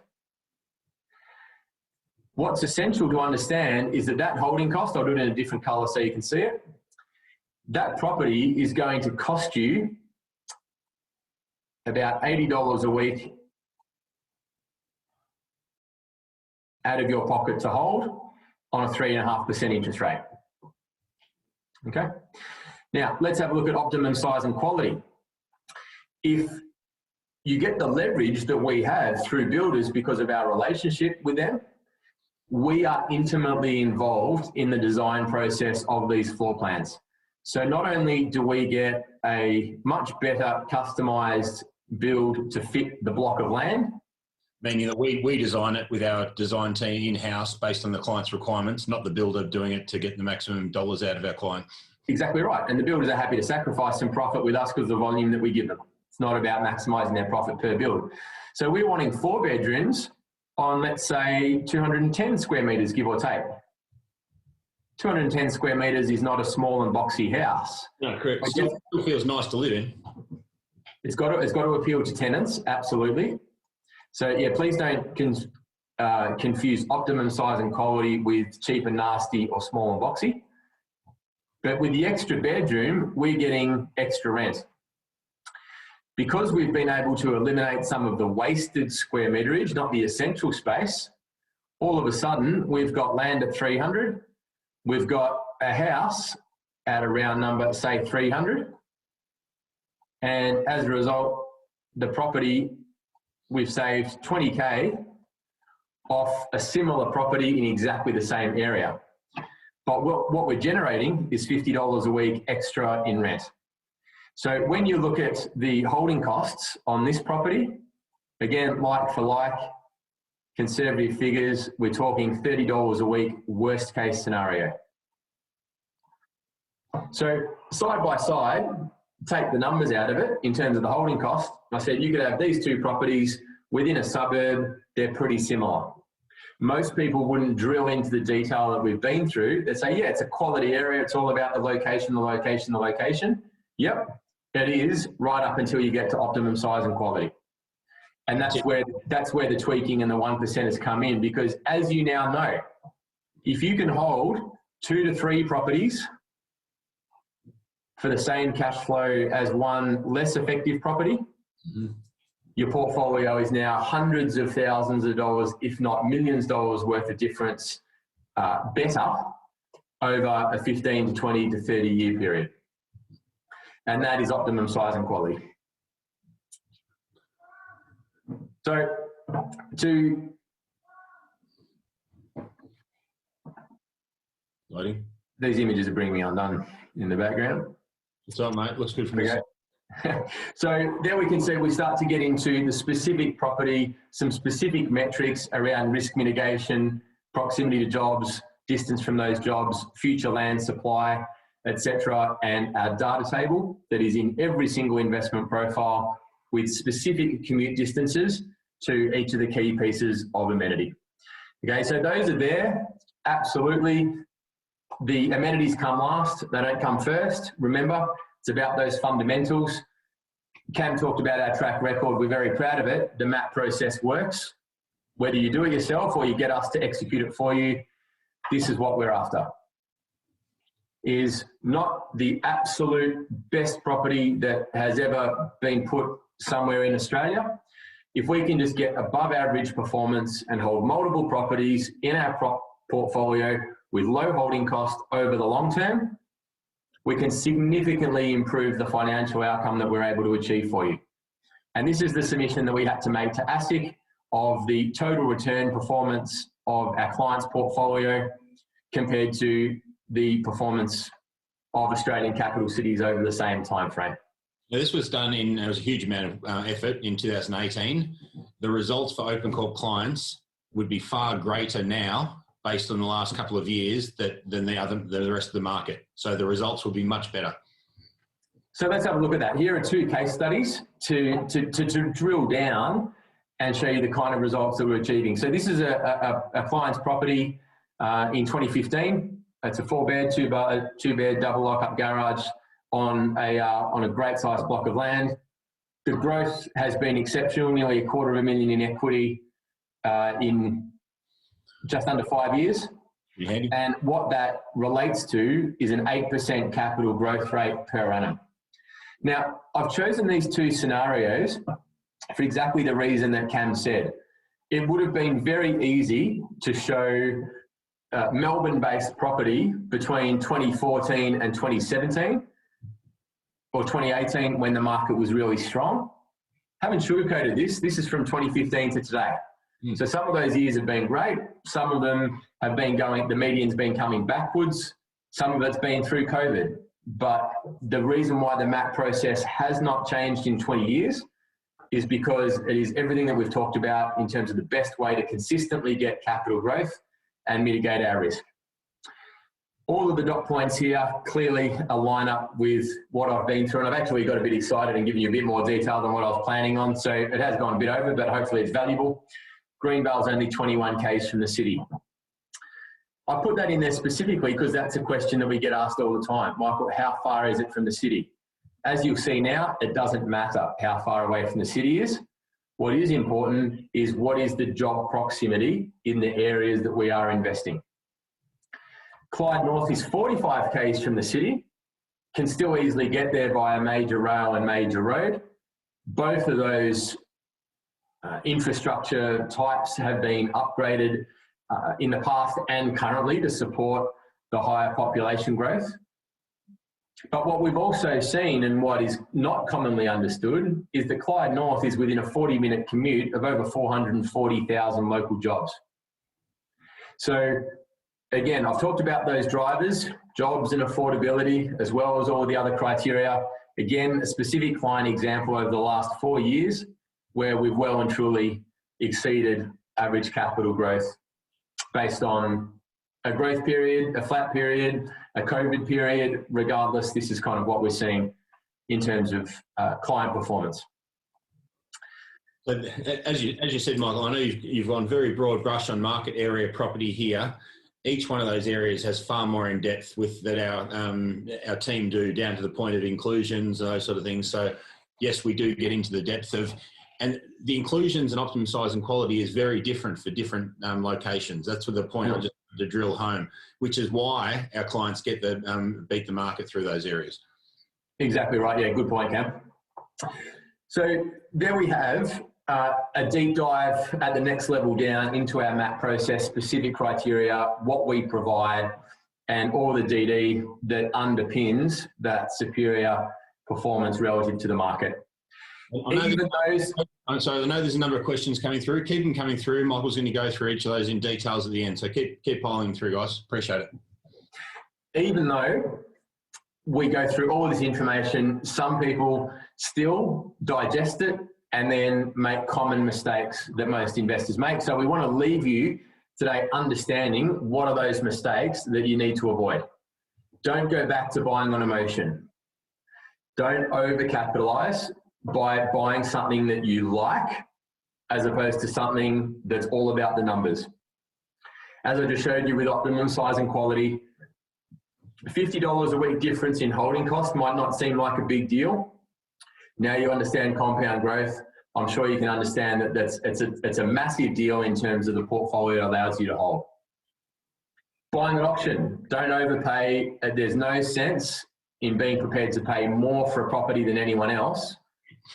What's essential to understand is that holding cost, I'll do it in a different colour so you can see it, that property is going to cost you about $80 a week out of your pocket to hold on a 3.5% interest rate. Okay. Now, let's have a look at optimum size and quality. If you get the leverage that we have through builders because of our relationship with them, we are intimately involved in the design process of these floor plans. So not only do we get a much better customized build to fit the block of land, Meaning that we design it with our design team in-house based on the client's requirements, not the builder doing it to get the maximum dollars out of our client. Exactly right. And the builders are happy to sacrifice some profit with us because of the volume that we give them. It's not about maximising their profit per build. So we're wanting 4 bedrooms on, let's say, 210 square metres, give or take. 210 square metres is not a small and boxy house. No, correct. It still feels nice to live in. It's got to appeal to tenants, absolutely. So yeah, please don't confuse optimum size and quality with cheap and nasty or small and boxy. But with the extra bedroom, we're getting extra rent. Because we've been able to eliminate some of the wasted square meterage, not the essential space, all of a sudden we've got land at 300, we've got a house at a round number, say 300. And as a result, the property, we've saved 20K off a similar property in exactly the same area. But what we're generating is $50 a week extra in rent. So when you look at the holding costs on this property, again, like for like, conservative figures, we're talking $30 a week, worst case scenario. So side by side, take the numbers out of it in terms of the holding cost. I said you could have these 2 properties within a suburb, they're pretty similar. Most people wouldn't drill into the detail that we've been through. They say, yeah, it's a quality area. It's all about the location, the location, the location. Yep, it is, right up until you get to optimum size and quality. And that's where the tweaking and the 1% has come in, because as you now know, if you can hold 2 to 3 properties for the same cash flow as one less effective property, your portfolio is now hundreds of thousands of dollars, if not millions of dollars worth of difference better over a 15 to 20 to 30 year period. And that is optimum size and quality. So Lighting. These images are bringing me undone in the background. What's up, mate? Looks good for me. So there we can see we start to get into the specific property, some specific metrics around risk mitigation, proximity to jobs, distance from those jobs, future land supply, etc., and our data table that is in every single investment profile with specific commute distances to each of the key pieces of amenity. Okay, so those are there, absolutely. The amenities come last, they don't come first. Remember, it's about those fundamentals. Cam talked about our track record. We're very proud of it. The MAP process works. Whether you do it yourself or you get us to execute it for you, this is what we're after. Is not the absolute best property that has ever been put somewhere in Australia. If we can just get above average performance and hold multiple properties in our portfolio with low holding cost over the long term, we can significantly improve the financial outcome that we're able to achieve for you. And this is the submission that we had to make to ASIC of the total return performance of our client's portfolio compared to the performance of Australian capital cities over the same time frame. Now, this was done there was a huge amount of effort in 2018. The results for OpenCorp clients would be far greater now based on the last couple of years than the rest of the market. So the results will be much better. So let's have a look at that. Here are 2 case studies to drill down and show you the kind of results that we're achieving. So this is a client's property in 2015. It's a 4-bed, 2-bed, double lock-up garage on a great sized block of land. The growth has been exceptional, nearly $250,000 in equity in just under 5 years. And what that relates to is an 8% capital growth rate per annum. Now, I've chosen these 2 scenarios for exactly the reason that Cam said. It would have been very easy to show Melbourne-based property between 2014 and 2017 or 2018 when the market was really strong. Haven't sugarcoated this. This is from 2015 to today. So some of those years have been great. Some of them have been the median's been coming backwards. Some of it's been through COVID. But the reason why the MAP process has not changed in 20 years is because it is everything that we've talked about in terms of the best way to consistently get capital growth and mitigate our risk. All of the dot points here clearly align up with what I've been through, and I've actually got a bit excited and given you a bit more detail than what I was planning on, so it has gone a bit over, but hopefully it's valuable. Greenvale's only 21 k's from the city. I put that in there specifically because that's a question that we get asked all the time. Michael, how far is it from the city? As you'll see now, it doesn't matter how far away from the city is. What is important is what is the job proximity in the areas that we are investing. Clyde North is 45 k's from the city, can still easily get there via major rail and major road. Both of those infrastructure types have been upgraded in the past and currently to support the higher population growth. But what we've also seen, and what is not commonly understood, is that Clyde North is within a 40-minute commute of over 440,000 local jobs. So again, I've talked about those drivers, jobs and affordability, as well as all the other criteria. Again, a specific client example over the last 4 years where we've well and truly exceeded average capital growth based on a growth period, a flat period, a COVID period. Regardless, this is kind of what we're seeing in terms of client performance. But as you said, Michael, I know you've gone very broad brush on market area property here. Each one of those areas has far more in depth with that our team do, down to the point of inclusions, those sort of things. So yes, we do get into the depth of, and the inclusions and optimum size and quality is very different for different locations. That's what the point I just to drill home, which is why our clients get the beat the market through those areas. Exactly right. Yeah, good point, Cam. So there we have a deep dive at the next level down into our map process, specific criteria, what we provide, and all the DD that underpins that superior performance relative to the market. I know there's a number of questions coming through. Keep them coming through. Michael's going to go through each of those in details at the end. So keep piling through, guys. Appreciate it. Even though we go through all of this information, some people still digest it and then make common mistakes that most investors make. So we want to leave you today understanding what are those mistakes that you need to avoid. Don't go back to buying on emotion. Don't overcapitalize by buying something that you like as opposed to something that's all about the numbers. As I just showed you with optimum size and quality, $50 a week difference in holding cost might not seem like a big deal. Now you understand compound growth. I'm sure you can understand that it's a massive deal in terms of the portfolio it allows you to hold. Buying at auction, don't overpay. There's no sense in being prepared to pay more for a property than anyone else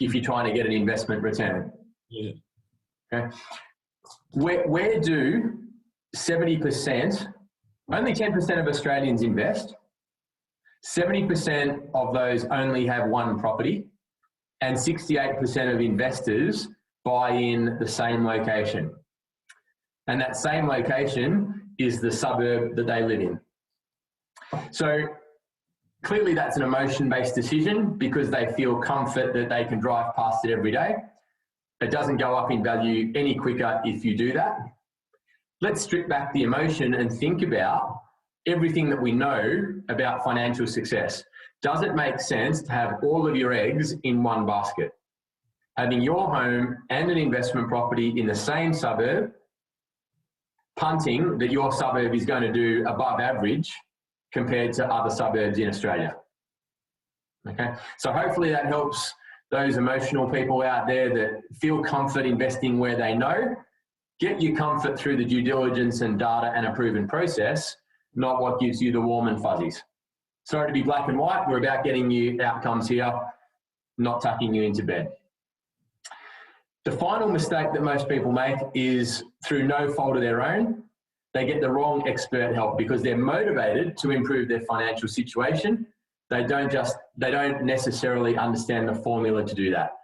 if you're trying to get an investment return. Yeah. Okay. Where do 70%, only 10% of Australians invest, 70% of those only have one property, and 68% of investors buy in the same location. And that same location is the suburb that they live in. So clearly that's an emotion-based decision because they feel comfort that they can drive past it every day. It doesn't go up in value any quicker if you do that. Let's strip back the emotion and think about everything that we know about financial success. Does it make sense to have all of your eggs in one basket? Having your home and an investment property in the same suburb, punting that your suburb is going to do above average compared to other suburbs in Australia. Okay, so hopefully that helps those emotional people out there that feel comfort investing where they know. Get your comfort through the due diligence and data and a proven process, not what gives you the warm and fuzzies. Sorry to be black and white. We're about getting you outcomes here, not tucking you into bed. The final mistake that most people make is through no fault of their own, they get the wrong expert help because they're motivated to improve their financial situation. They don't necessarily understand the formula to do that.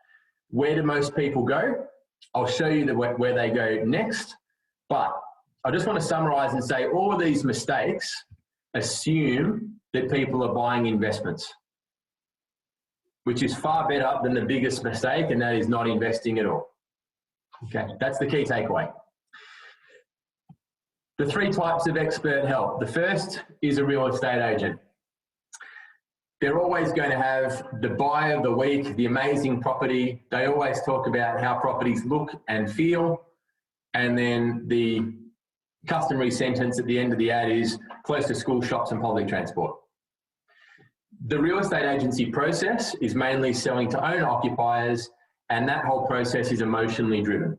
Where do most people go? I'll show you where they go next, but I just want to summarize and say all of these mistakes assume that people are buying investments. which is far better than the biggest mistake, and that is not investing at all. Okay, that's the key takeaway. The three types of expert help. The first is a real estate agent. They're always going to have the buy of the week, the amazing property. They always talk about how properties look and feel. And then the customary sentence at the end of the ad is close to school, shops and public transport. The real estate agency process is mainly selling to owner occupiers, and that whole process is emotionally driven.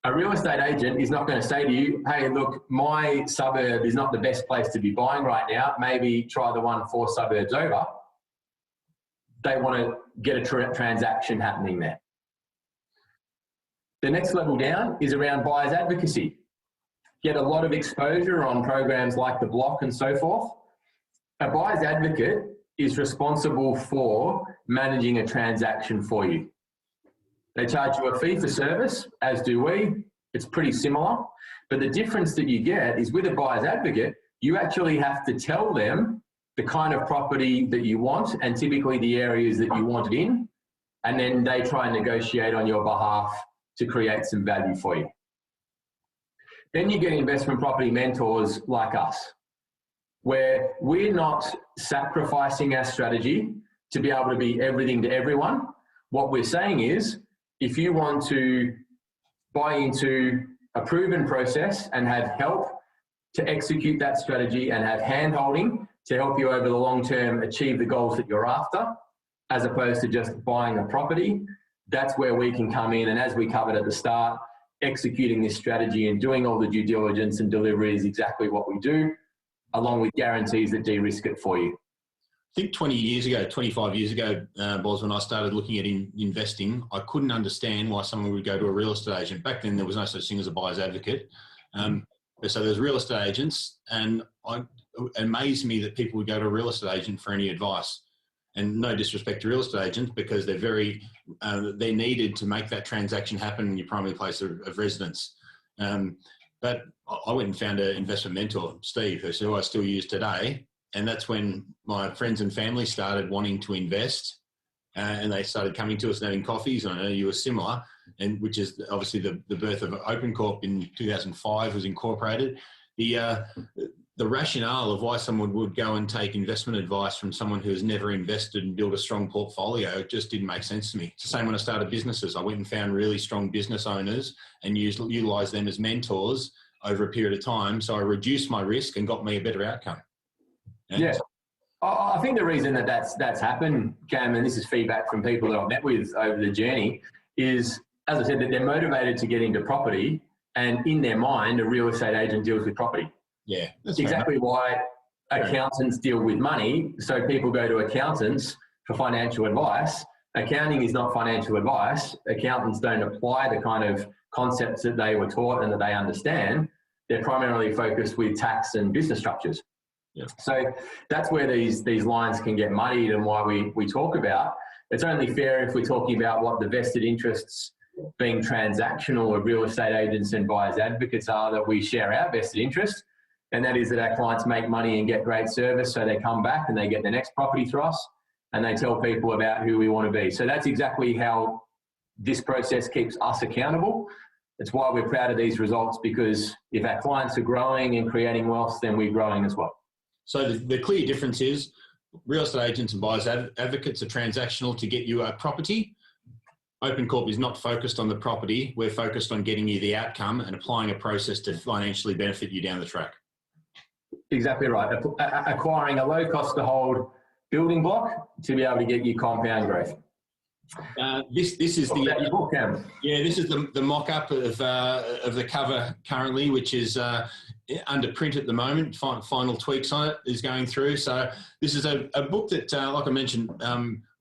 A real estate agent is not going to say to you, hey, look, my suburb is not the best place to be buying right now. Maybe try the one 4 suburbs over. They want to get a transaction happening there. The next level down is around buyer's advocacy. Get a lot of exposure on programs like The Block and so forth. A buyer's advocate is responsible for managing a transaction for you. They charge you a fee for service, as do we. It's pretty similar. But the difference that you get is with a buyer's advocate, you actually have to tell them the kind of property that you want and typically the areas that you want it in. And then they try and negotiate on your behalf to create some value for you. Then you get investment property mentors like us, where we're not sacrificing our strategy to be able to be everything to everyone. What we're saying is, if you want to buy into a proven process and have help to execute that strategy and have hand-holding to help you over the long term achieve the goals that you're after, as opposed to just buying a property, that's where we can come in. And as we covered at the start, executing this strategy and doing all the due diligence and delivery is exactly what we do, along with guarantees that de-risk it for you. I think 20 years ago, 25 years ago, Boz, when I started looking at investing, I couldn't understand why someone would go to a real estate agent. Back then, there was no such thing as a buyer's advocate. So there's real estate agents, and it amazed me that people would go to a real estate agent for any advice. And no disrespect to real estate agents, because they're they're needed to make that transaction happen in your primary place of residence. But I went and found an investment mentor, Steve, who I still use today. And that's when my friends and family started wanting to invest, and they started coming to us and having coffees. And I know you were similar, and which is obviously the birth of Open Corp in 2005 was incorporated. The rationale of why someone would go and take investment advice from someone who has never invested and built a strong portfolio just didn't make sense to me. It's the same when I started businesses. I went and found really strong business owners and utilised them as mentors over a period of time. So I reduced my risk and got me a better outcome. Yeah. I think the reason that that's happened, Cam, and this is feedback from people that I've met with over the journey, is, as I said, that they're motivated to get into property, and in their mind, a real estate agent deals with property. Yeah. That's exactly why accountants deal with money. So people go to accountants for financial advice. Accounting is not financial advice. Accountants don't apply the kind of concepts that they were taught and that they understand. They're primarily focused with tax and business structures. Yeah. So that's where these lines can get muddied, and why we talk about it's only fair if we're talking about what the vested interests being transactional of real estate agents and buyers advocates are, that we share our vested interest, and that is that our clients make money and get great service, so they come back and they get the next property through us and they tell people about who we want to be. So that's exactly how this process keeps us accountable. It's why we're proud of these results, because if our clients are growing and creating wealth, then we're growing as well. So the clear difference is real estate agents and buyers advocates are transactional to get you a property. Open Corp is not focused on the property. We're focused on getting you the outcome and applying a process to financially benefit you down the track. Exactly right. Acquiring a low cost to hold building block to be able to get you compound growth. This is the book, Cam. Yeah, this is the mock-up of the cover currently, which is under print at the moment. Final tweaks on it is going through. So this is a book that, like I mentioned,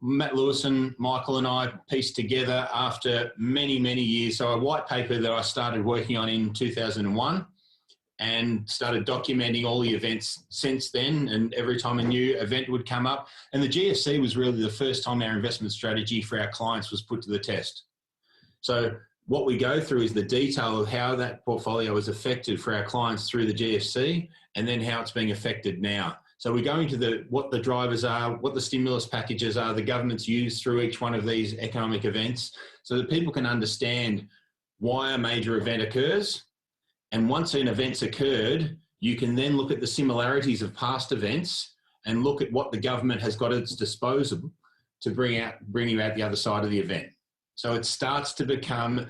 Matt Lewison, Michael and I pieced together after many, many years. So a white paper that I started working on in 2001 and started documenting all the events since then, and every time a new event would come up. And the GFC was really the first time our investment strategy for our clients was put to the test. So what we go through is the detail of how that portfolio was affected for our clients through the GFC, and then how it's being affected now. So we're going to what the drivers are, what the stimulus packages are, the government's used through each one of these economic events, so that people can understand why a major event occurs. And once an event's occurred, you can then look at the similarities of past events and look at what the government has got at its disposal to bring you out the other side of the event. So it starts to become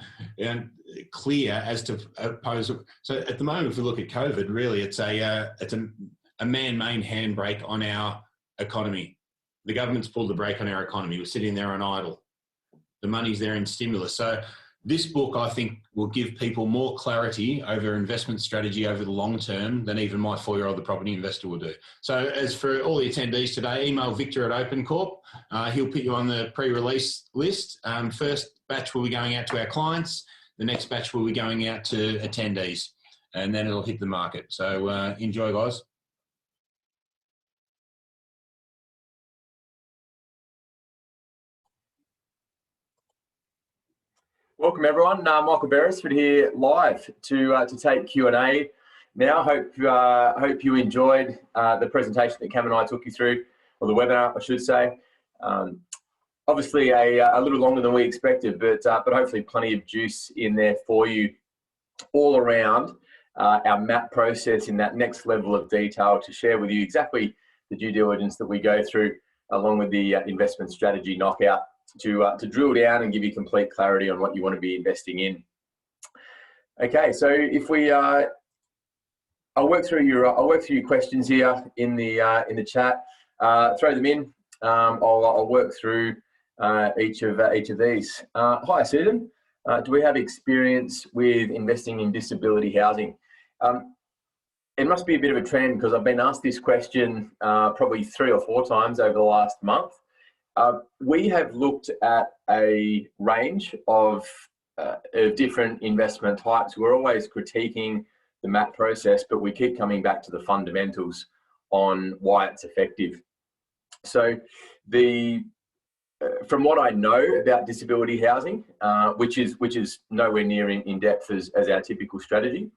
clear as to oppose. So at the moment, if we look at COVID, really, it's a man-made handbrake on our economy. The government's pulled the brake on our economy. We're sitting there on idle. The money's there in stimulus. So this book, I think, will give people more clarity over investment strategy over the long term than even my 4-year-old, the property investor, will do. So as for all the attendees today, email Victor at OpenCorp. He'll put you on the pre-release list. First batch will be going out to our clients. The next batch will be going out to attendees, and then it'll hit the market. So enjoy, guys. Welcome everyone. Michael Beresford here, live to take Q&A. Now, hope you enjoyed the presentation that Cam and I took you through, or the webinar, I should say. Obviously, a little longer than we expected, but hopefully plenty of juice in there for you, all around our MAP process in that next level of detail to share with you exactly the due diligence that we go through, along with the investment strategy knockout, to drill down and give you complete clarity on what you want to be investing in. Okay, so if we, I'll work through your questions here in the chat. Throw them in. I'll work through each of these. Hi, Susan. Do we have experience with investing in disability housing? It must be a bit of a trend, because I've been asked this question probably 3 or 4 times over the last month. We have looked at a range of different investment types. We're always critiquing the MAP process, but we keep coming back to the fundamentals on why it's effective. So from what I know about disability housing, which is nowhere near in depth as our typical strategy,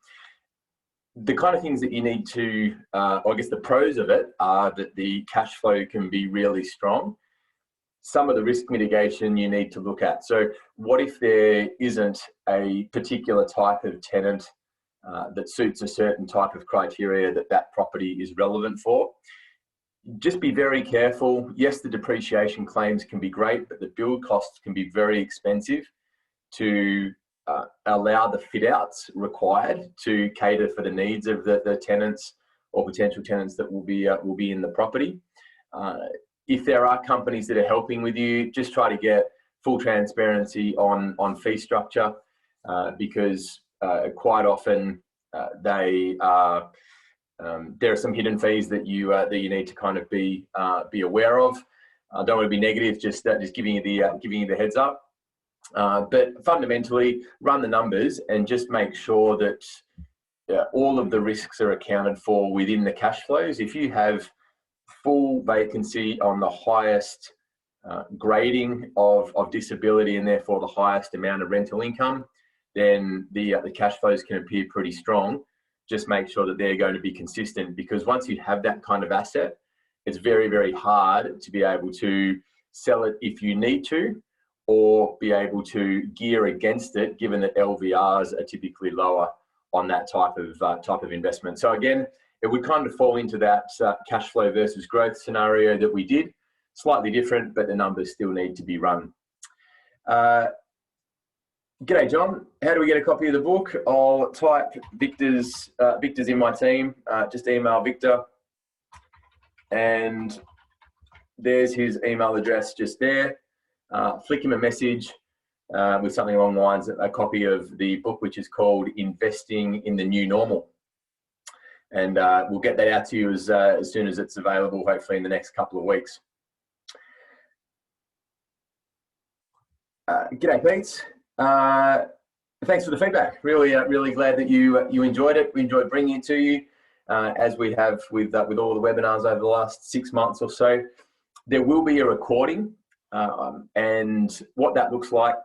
the kind of things that you need to, I guess the pros of it are that the cash flow can be really strong. Some of the risk mitigation you need to look at. So what if there isn't a particular type of tenant that suits a certain type of criteria that property is relevant for? Just be very careful. Yes, the depreciation claims can be great, but the build costs can be very expensive to allow the fit outs required to cater for the needs of the tenants or potential tenants that will be in the property. If there are companies that are helping with you, just try to get full transparency on fee structure, because quite often there are some hidden fees that you need to kind of be aware of. I don't want to be negative, just giving you the heads up. But fundamentally, run the numbers and just make sure that all of the risks are accounted for within the cash flows. If you have full vacancy on the highest grading of disability, and therefore the highest amount of rental income, then the cash flows can appear pretty strong. Just make sure that they're going to be consistent, because once you have that kind of asset, it's very, very hard to be able to sell it if you need to, or be able to gear against it, given that LVRs are typically lower on that type of investment. So again, it would kind of fall into that cash flow versus growth scenario that we did. Slightly different, but the numbers still need to be run. G'day, John. How do we get a copy of the book? I'll type Victor's in my team. Just email Victor, and there's his email address just there. Flick him a message with something along the lines of a copy of the book, which is called Investing in the New Normal. And we'll get that out to you as soon as it's available, hopefully in the next couple of weeks. G'day, Pete. Thanks for the feedback. Really glad that you enjoyed it. We enjoyed bringing it to you, as we have with all the webinars over the last 6 months or so. There will be a recording, and what that looks like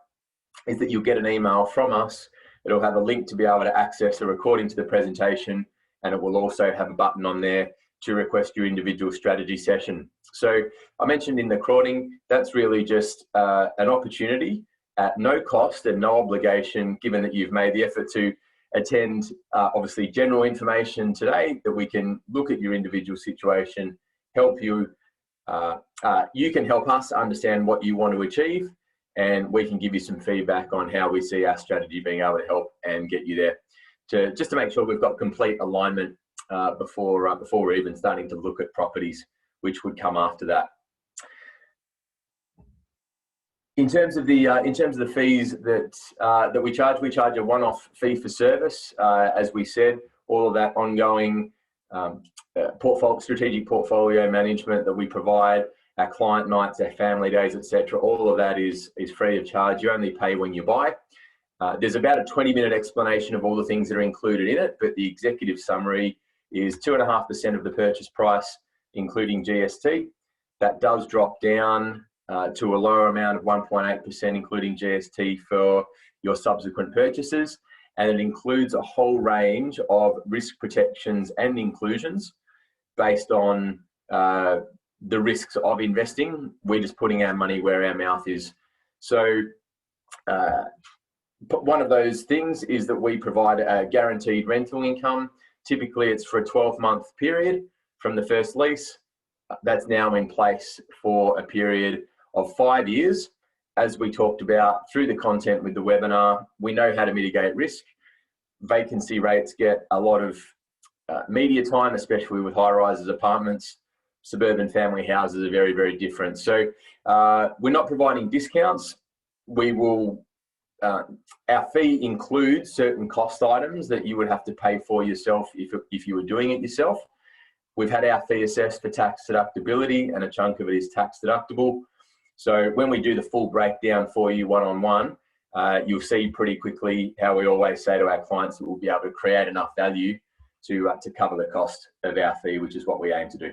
is that you'll get an email from us. It'll have a link to be able to access a recording to the presentation, and it will also have a button on there to request your individual strategy session. So I mentioned in the recording, that's really just an opportunity at no cost and no obligation, given that you've made the effort to attend obviously general information today, that we can look at your individual situation, help you. You can help us understand what you want to achieve, and we can give you some feedback on how we see our strategy being able to help and get you there, just to make sure we've got complete alignment before we're even starting to look at properties, which would come after that. In terms of the fees that we charge a one-off fee for service. As we said, all of that ongoing strategic portfolio management that we provide, our client nights, our family days, etc. All of that is free of charge. You only pay when you buy. There's about a 20-minute explanation of all the things that are included in it, but the executive summary is 2.5% of the purchase price, including GST. That does drop down to a lower amount of 1.8%, including GST, for your subsequent purchases. And it includes a whole range of risk protections and inclusions based on the risks of investing. We're just putting our money where our mouth is. So one of those things is that we provide a guaranteed rental income. Typically, it's for a 12-month period from the first lease. That's now in place for a period of 5 years. As we talked about through the content with the webinar, we know how to mitigate risk. Vacancy rates get a lot of media time, especially with high-rises apartments. Suburban family houses are very, very different. So we're not providing discounts. We will, our fee includes certain cost items that you would have to pay for yourself if you were doing it yourself. We've had our fee assessed for tax deductibility, and a chunk of it is tax deductible. So when we do the full breakdown for you one-on-one, you'll see pretty quickly how we always say to our clients that we'll be able to create enough value to cover the cost of our fee, which is what we aim to do.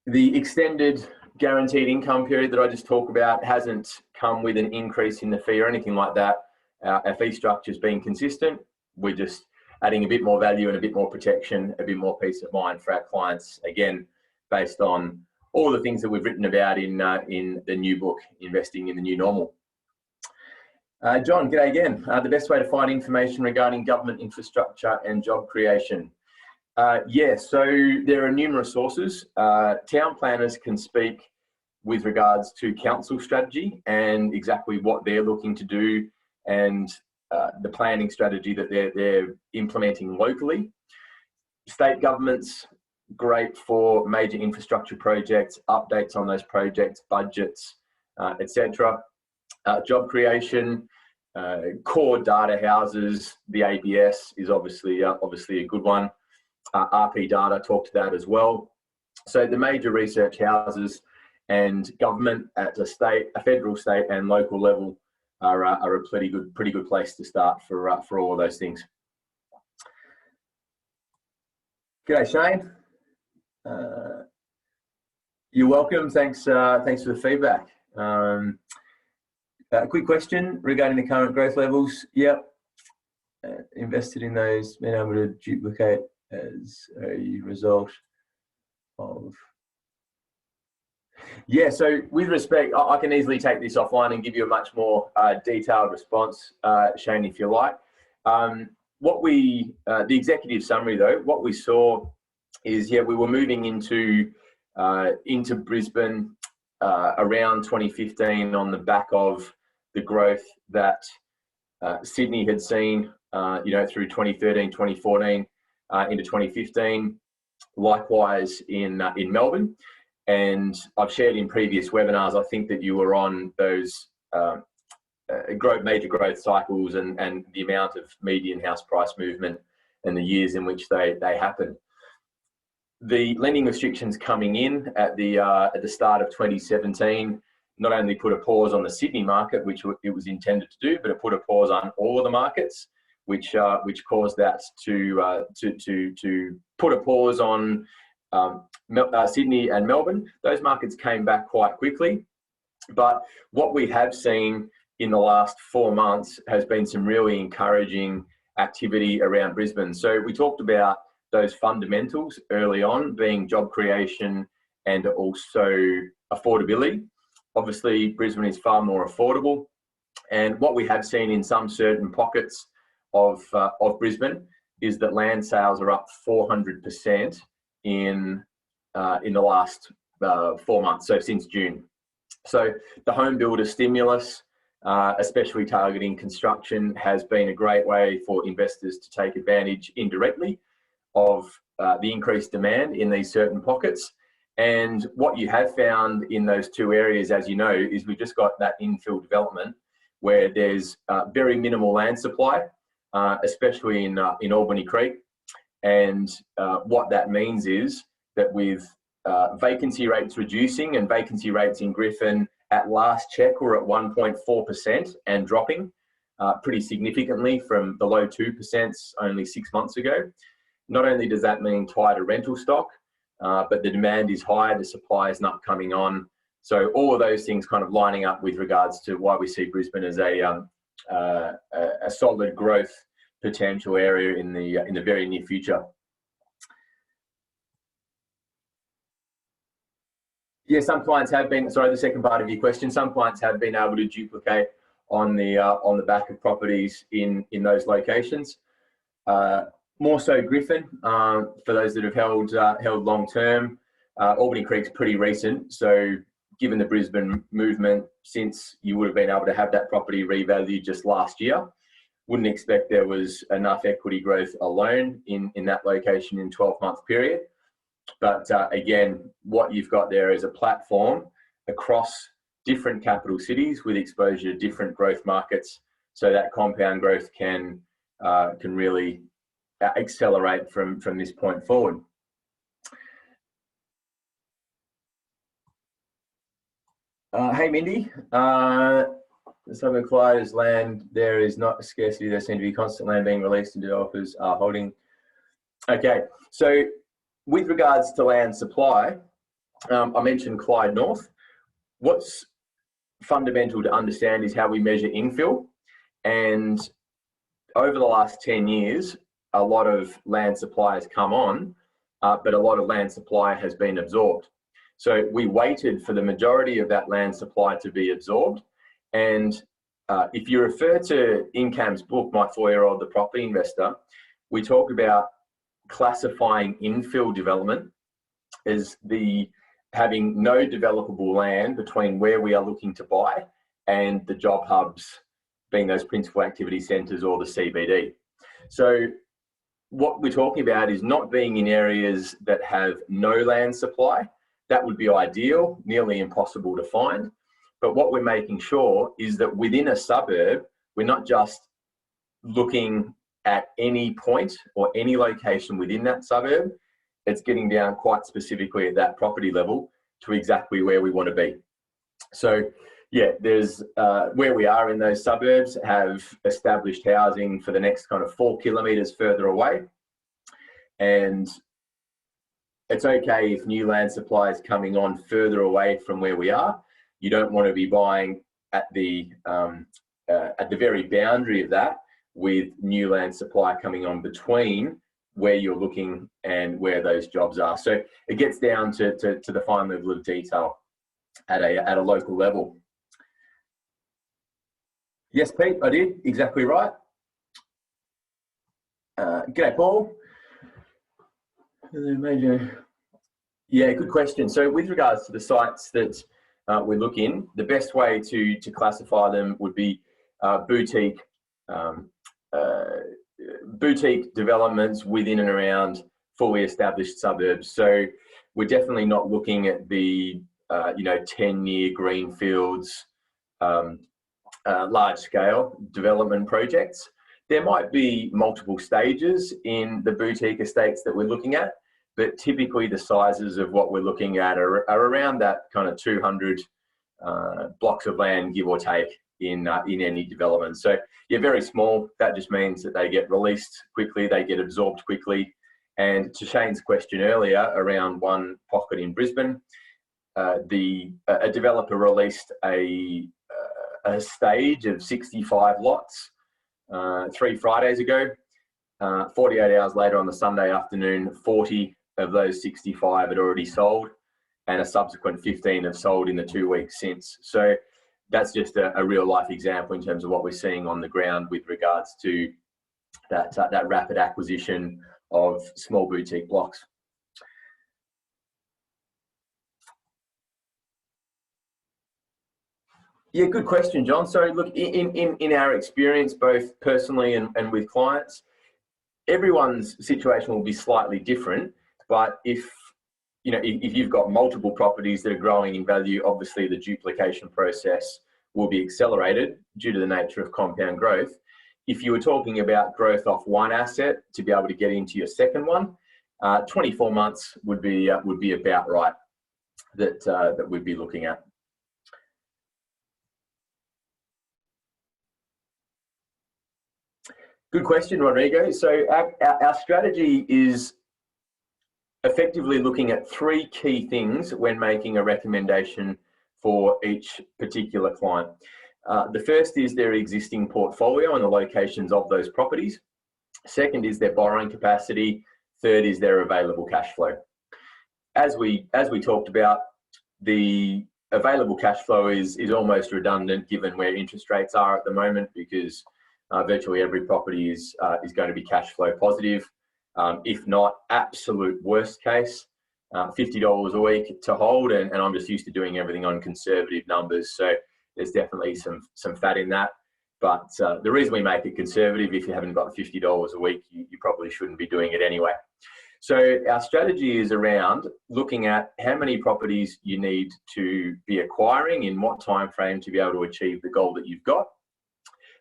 The extended guaranteed income period that I just talked about hasn't come with an increase in the fee or anything like that. Our fee structure has been consistent. We're just adding a bit more value and a bit more protection, a bit more peace of mind for our clients, again, based on all the things that we've written about in the new book, Investing in the New Normal. John, g'day again. The best way to find information regarding government infrastructure and job creation. So there are numerous sources. Town planners can speak with regards to council strategy and exactly what they're looking to do, and the planning strategy that they're implementing locally. State governments, great for major infrastructure projects, updates on those projects, budgets, etc. Job creation, core data houses, the ABS is obviously a good one. RP data, talk to that as well. So the major research houses and government at a federal, state and local level are a pretty good place to start for all of those things. G'day, Shane. You're welcome. Thanks for the feedback. A quick question regarding the current growth levels. Yep. Invested in those, been able to duplicate as a result of. Yeah, so with respect, I can easily take this offline and give you a much more detailed response, Shane, if you like. The executive summary though, what we saw is, we were moving into Brisbane around 2015 on the back of the growth that Sydney had seen, through 2013, 2014 into 2015. Likewise in Melbourne. And I've shared in previous webinars, I think that you were on those major growth cycles and the amount of median house price movement and the years in which they happened. The lending restrictions coming in at the start of 2017 not only put a pause on the Sydney market, which it was intended to do, but it put a pause on all of the markets, which caused that to put a pause on Sydney and Melbourne. Those markets came back quite quickly, but what we have seen in the last 4 months has been some really encouraging activity around Brisbane. So we talked about those fundamentals early on, being job creation and also affordability. Obviously, Brisbane is far more affordable. And what we have seen in some certain pockets of Brisbane is that land sales are up 400% in the last 4 months, so since June. So the home builder stimulus, especially targeting construction, has been a great way for investors to take advantage indirectly of the increased demand in these certain pockets. And what you have found in those two areas, as you know, is we've just got that infill development where there's very minimal land supply, especially in Albany Creek. And what that means is that with vacancy rates reducing, and vacancy rates in Griffin at last check were at 1.4% and dropping pretty significantly from the low 2% only 6 months ago. Not only does that mean tighter rental stock, but the demand is high, the supply is not coming on. So all of those things kind of lining up with regards to why we see Brisbane as a solid growth potential area in the very near future. Yeah, some clients have been, sorry, the second part of your question, some clients have been able to duplicate on the back of properties in those locations. More so Griffin, for those that have held long term. Albany Creek's pretty recent, so given the Brisbane movement, since you would have been able to have that property revalued just last year, wouldn't expect there was enough equity growth alone in that location in 12-month period. But again, what you've got there is a platform across different capital cities with exposure to different growth markets, so that compound growth can really accelerate from this point forward. Hey Mindy, some of Clyde's land, there is not a scarcity, there seems to be constant land being released and developers are holding. Okay, so with regards to land supply, I mentioned Clyde North. What's fundamental to understand is how we measure infill, and over the last 10 years, a lot of land supply has come on, but a lot of land supply has been absorbed. So we waited for the majority of that land supply to be absorbed. And if you refer to Incam's book, My 4-Year-Old, The Property Investor, we talk about classifying infill development as having no developable land between where we are looking to buy and the job hubs, being those principal activity centres or the CBD. So what we're talking about is not being in areas that have no land supply. That would be ideal, nearly impossible to find. But what we're making sure is that within a suburb, we're not just looking at any point or any location within that suburb. It's getting down quite specifically at that property level to exactly where we want to be. So yeah, there's where we are in those suburbs have established housing for the next kind of 4 kilometres further away. And it's okay if new land supply is coming on further away from where we are. You don't want to be buying at the very boundary of that, with new land supply coming on between where you're looking and where those jobs are. So it gets down to the fine level of detail at a local level. Yes, Pete, I did, exactly right. G'day, Paul. Yeah, good question. So with regards to the sites that we look in, the best way to classify them would be boutique developments within and around fully established suburbs. So we're definitely not looking at the 10-year greenfields, large-scale development projects. There might be multiple stages in the boutique estates that we're looking at, but typically the sizes of what we're looking at are around that kind of 200 blocks of land, give or take, in any development. So yeah, very small. That just means that they get released quickly, they get absorbed quickly. And to Shane's question earlier around one pocket in Brisbane, a developer released a stage of 65 lots 3 Fridays ago. 48 hours later on the Sunday afternoon, 40 of those 65 had already sold, and a subsequent 15 have sold in the 2 weeks since. So that's just a real life example in terms of what we're seeing on the ground with regards to that rapid acquisition of small boutique blocks. Yeah, good question, John. So look, in our experience, both personally and with clients, everyone's situation will be slightly different. But if you've got multiple properties that are growing in value, obviously the duplication process will be accelerated due to the nature of compound growth. If you were talking about growth off one asset to be able to get into your second one, 24 months would be about right that we'd be looking at. Good question, Rodrigo. So our strategy is effectively looking at 3 key things when making a recommendation for each particular client. The first is their existing portfolio and the locations of those properties. Second is their borrowing capacity. Third is their available cash flow. As we talked about, the available cash flow is almost redundant given where interest rates are at the moment, because virtually every property is going to be cash flow positive. If not, absolute worst case, $50 a week to hold, and I'm just used to doing everything on conservative numbers, so there's definitely some fat in that. But the reason we make it conservative, if you haven't got $50 a week, you probably shouldn't be doing it anyway. So our strategy is around looking at how many properties you need to be acquiring, in what time frame to be able to achieve the goal that you've got,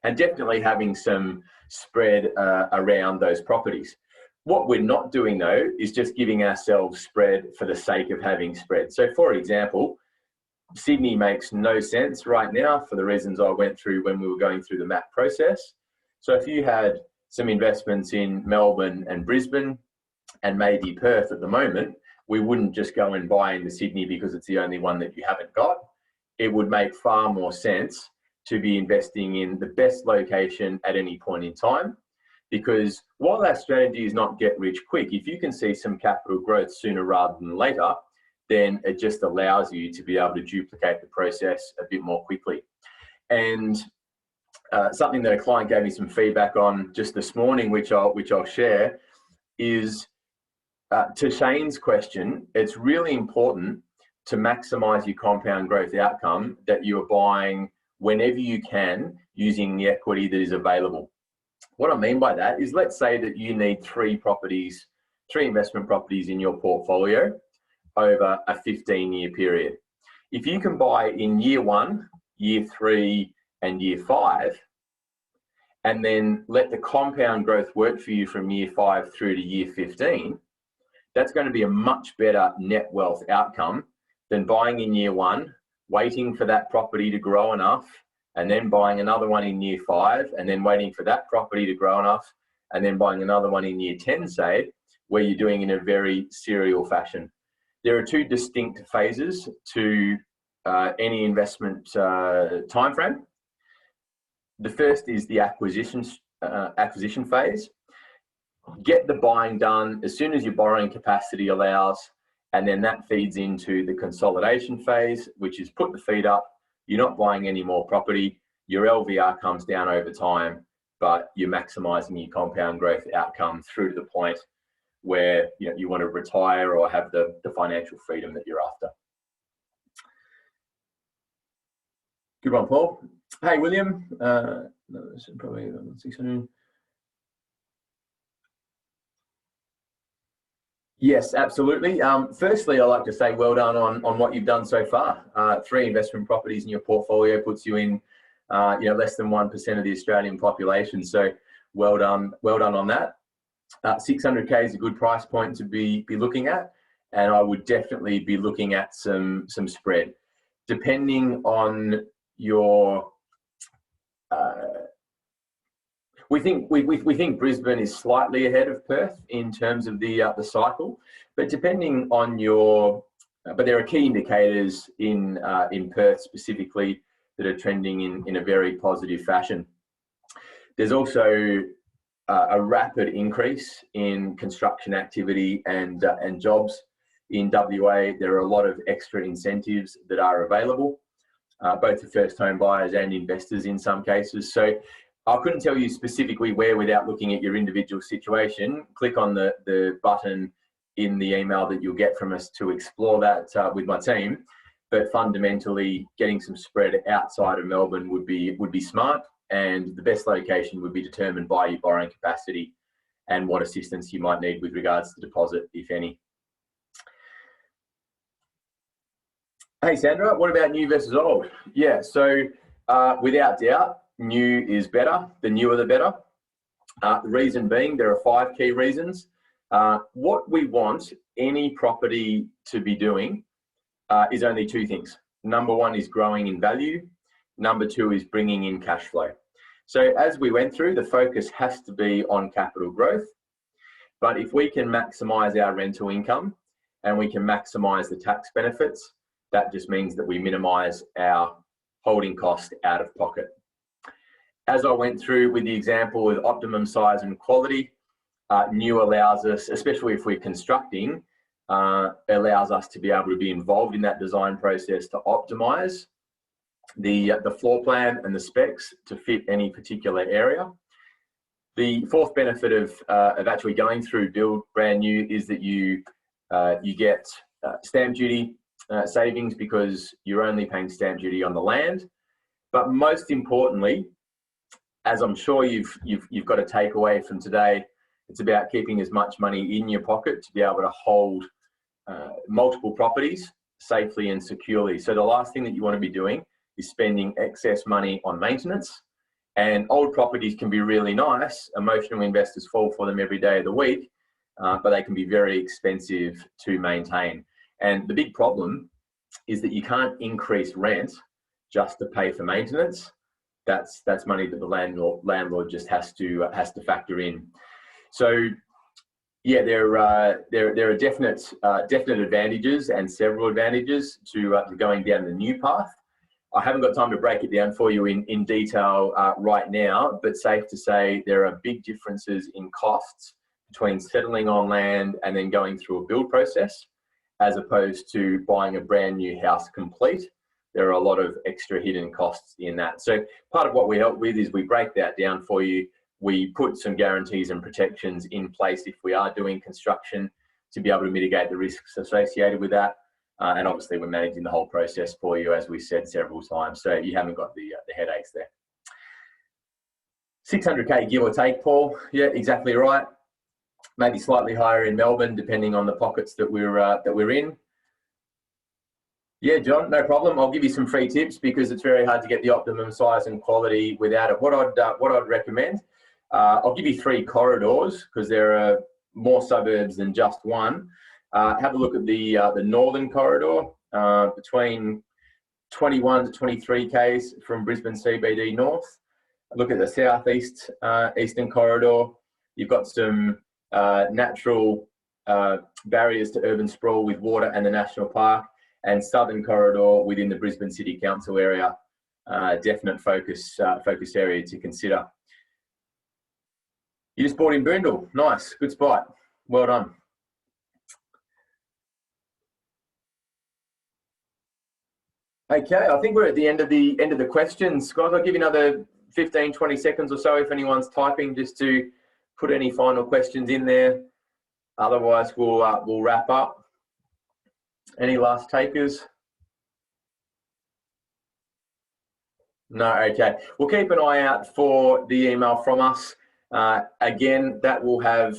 and definitely having some spread around those properties. What we're not doing though is just giving ourselves spread for the sake of having spread. So for example, Sydney makes no sense right now for the reasons I went through when we were going through the map process. So if you had some investments in Melbourne and Brisbane and maybe Perth at the moment, we wouldn't just go and buy into Sydney because it's the only one that you haven't got. It would make far more sense to be investing in the best location at any point in time. Because while our strategy is not get rich quick, if you can see some capital growth sooner rather than later, then it just allows you to be able to duplicate the process a bit more quickly. And something that a client gave me some feedback on just this morning, which I'll share, is to Shane's question, it's really important to maximize your compound growth outcome that you're buying whenever you can using the equity that is available. What I mean by that is, let's say that you need 3 investment properties in your portfolio over a 15-year period. If you can buy in year 1, year 3, and year 5, and then let the compound growth work for you from year 5 through to year 15, that's going to be a much better net wealth outcome than buying in year 1, waiting for that property to grow enough, and then buying another one in year 5, and then waiting for that property to grow enough, and then buying another one in year 10, say, where you're doing in a very serial fashion. There are 2 distinct phases to any investment time frame. The first is the acquisition phase. Get the buying done as soon as your borrowing capacity allows, and then that feeds into the consolidation phase, which is put the feet up. You're not buying any more property. Your LVR comes down over time, but you're maximizing your compound growth outcome through to the point where you want to retire or have the financial freedom that you're after. Good one, Paul. Hey, William. Probably 600. Yes, absolutely. Firstly, I'd like to say well done on what you've done so far. 3 investment properties in your portfolio puts you in less than 1% of the Australian population. So well done on that. 600K is a good price point to be looking at, and I would definitely be looking at some spread, depending on your. We think Brisbane is slightly ahead of Perth in terms of the cycle, but depending on your, but there are key indicators in Perth specifically that are trending in a very positive fashion. There's also a rapid increase in construction activity and jobs in WA. There are a lot of extra incentives that are available, both for first home buyers and investors in some cases. So I couldn't tell you specifically where without looking at your individual situation. Click on the button in the email that you'll get from us to explore that with my team. But fundamentally, getting some spread outside of Melbourne would be smart, and the best location would be determined by your borrowing capacity and what assistance you might need with regards to deposit, if any. Hey Sandra, what about new versus old? Yeah, so without doubt, new is better. The newer the better. The reason being, there are 5 key reasons. What we want any property to be doing is only 2 things. Number 1 is growing in value. Number 2 is bringing in cash flow. So as we went through, the focus has to be on capital growth. But if we can maximize our rental income and we can maximize the tax benefits, that just means that we minimize our holding cost out of pocket. As I went through with the example with optimum size and quality, new allows us, especially if we're constructing, allows us to be able to be involved in that design process to optimize the floor plan and the specs to fit any particular area. The 4th benefit of actually going through build brand new is that you get stamp duty savings because you're only paying stamp duty on the land. But most importantly, as I'm sure you've got a takeaway from today, it's about keeping as much money in your pocket to be able to hold multiple properties safely and securely. So the last thing that you want to be doing is spending excess money on maintenance. And old properties can be really nice. Emotional investors fall for them every day of the week, but they can be very expensive to maintain. And the big problem is that you can't increase rent just to pay for maintenance. That's money that the landlord just has to factor in. So yeah, there are definite advantages and several advantages to going down the new path. I haven't got time to break it down for you in detail right now, but safe to say there are big differences in costs between settling on land and then going through a build process, as opposed to buying a brand new house complete. There are a lot of extra hidden costs in that. So part of what we help with is we break that down for you. We put some guarantees and protections in place if we are doing construction to be able to mitigate the risks associated with that. And obviously we're managing the whole process for you, as we said several times, so you haven't got the headaches there. 600K give or take, Paul. Yeah, exactly right. Maybe slightly higher in Melbourne, depending on the pockets that we're in. Yeah, John, no problem. I'll give you some free tips because it's very hard to get the optimum size and quality without it. What I'd recommend, I'll give you 3 corridors because there are more suburbs than just one. Have a look at the northern corridor between 21 to 23 Ks from Brisbane CBD north. Look at the southeast eastern corridor. You've got some natural barriers to urban sprawl with water and the national park, and southern corridor within the Brisbane City Council area. Definite focus area to consider. You just bought in Boondall. Nice, good spot. Well done. Okay, I think we're at the end of the questions. Guys, I'll give you another 15, 20 seconds or so if anyone's typing, just to put any final questions in there. Otherwise, we'll wrap up. Any last takers? No, okay. We'll keep an eye out for the email from us. Again, that will have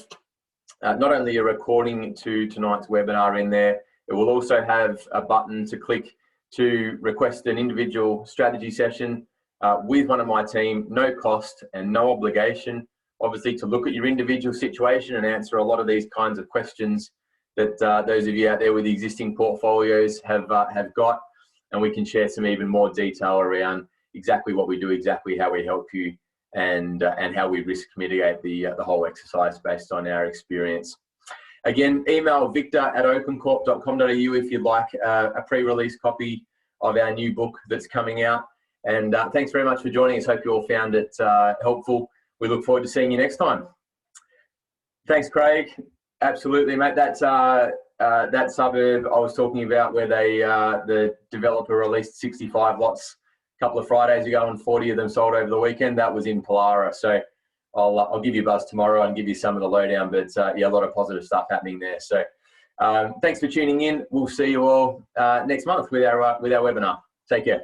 not only a recording to tonight's webinar in there, it will also have a button to click to request an individual strategy session with one of my team, no cost and no obligation, obviously, to look at your individual situation and answer a lot of these kinds of questions that those of you out there with existing portfolios have got, and we can share some even more detail around exactly what we do, exactly how we help you, and how we risk mitigate the whole exercise based on our experience. Again, email victor@opencorp.com.au if you'd like a pre-release copy of our new book that's coming out. And thanks very much for joining us. Hope you all found it helpful. We look forward to seeing you next time. Thanks, Craig. Absolutely, mate. That's that suburb I was talking about where they the developer released 65 lots a couple of Fridays ago and 40 of them sold over the weekend. That was in Pollara. So I'll give you a buzz tomorrow and give you some of the lowdown. But yeah, a lot of positive stuff happening there. So thanks for tuning in. We'll see you all next month with our webinar. Take care.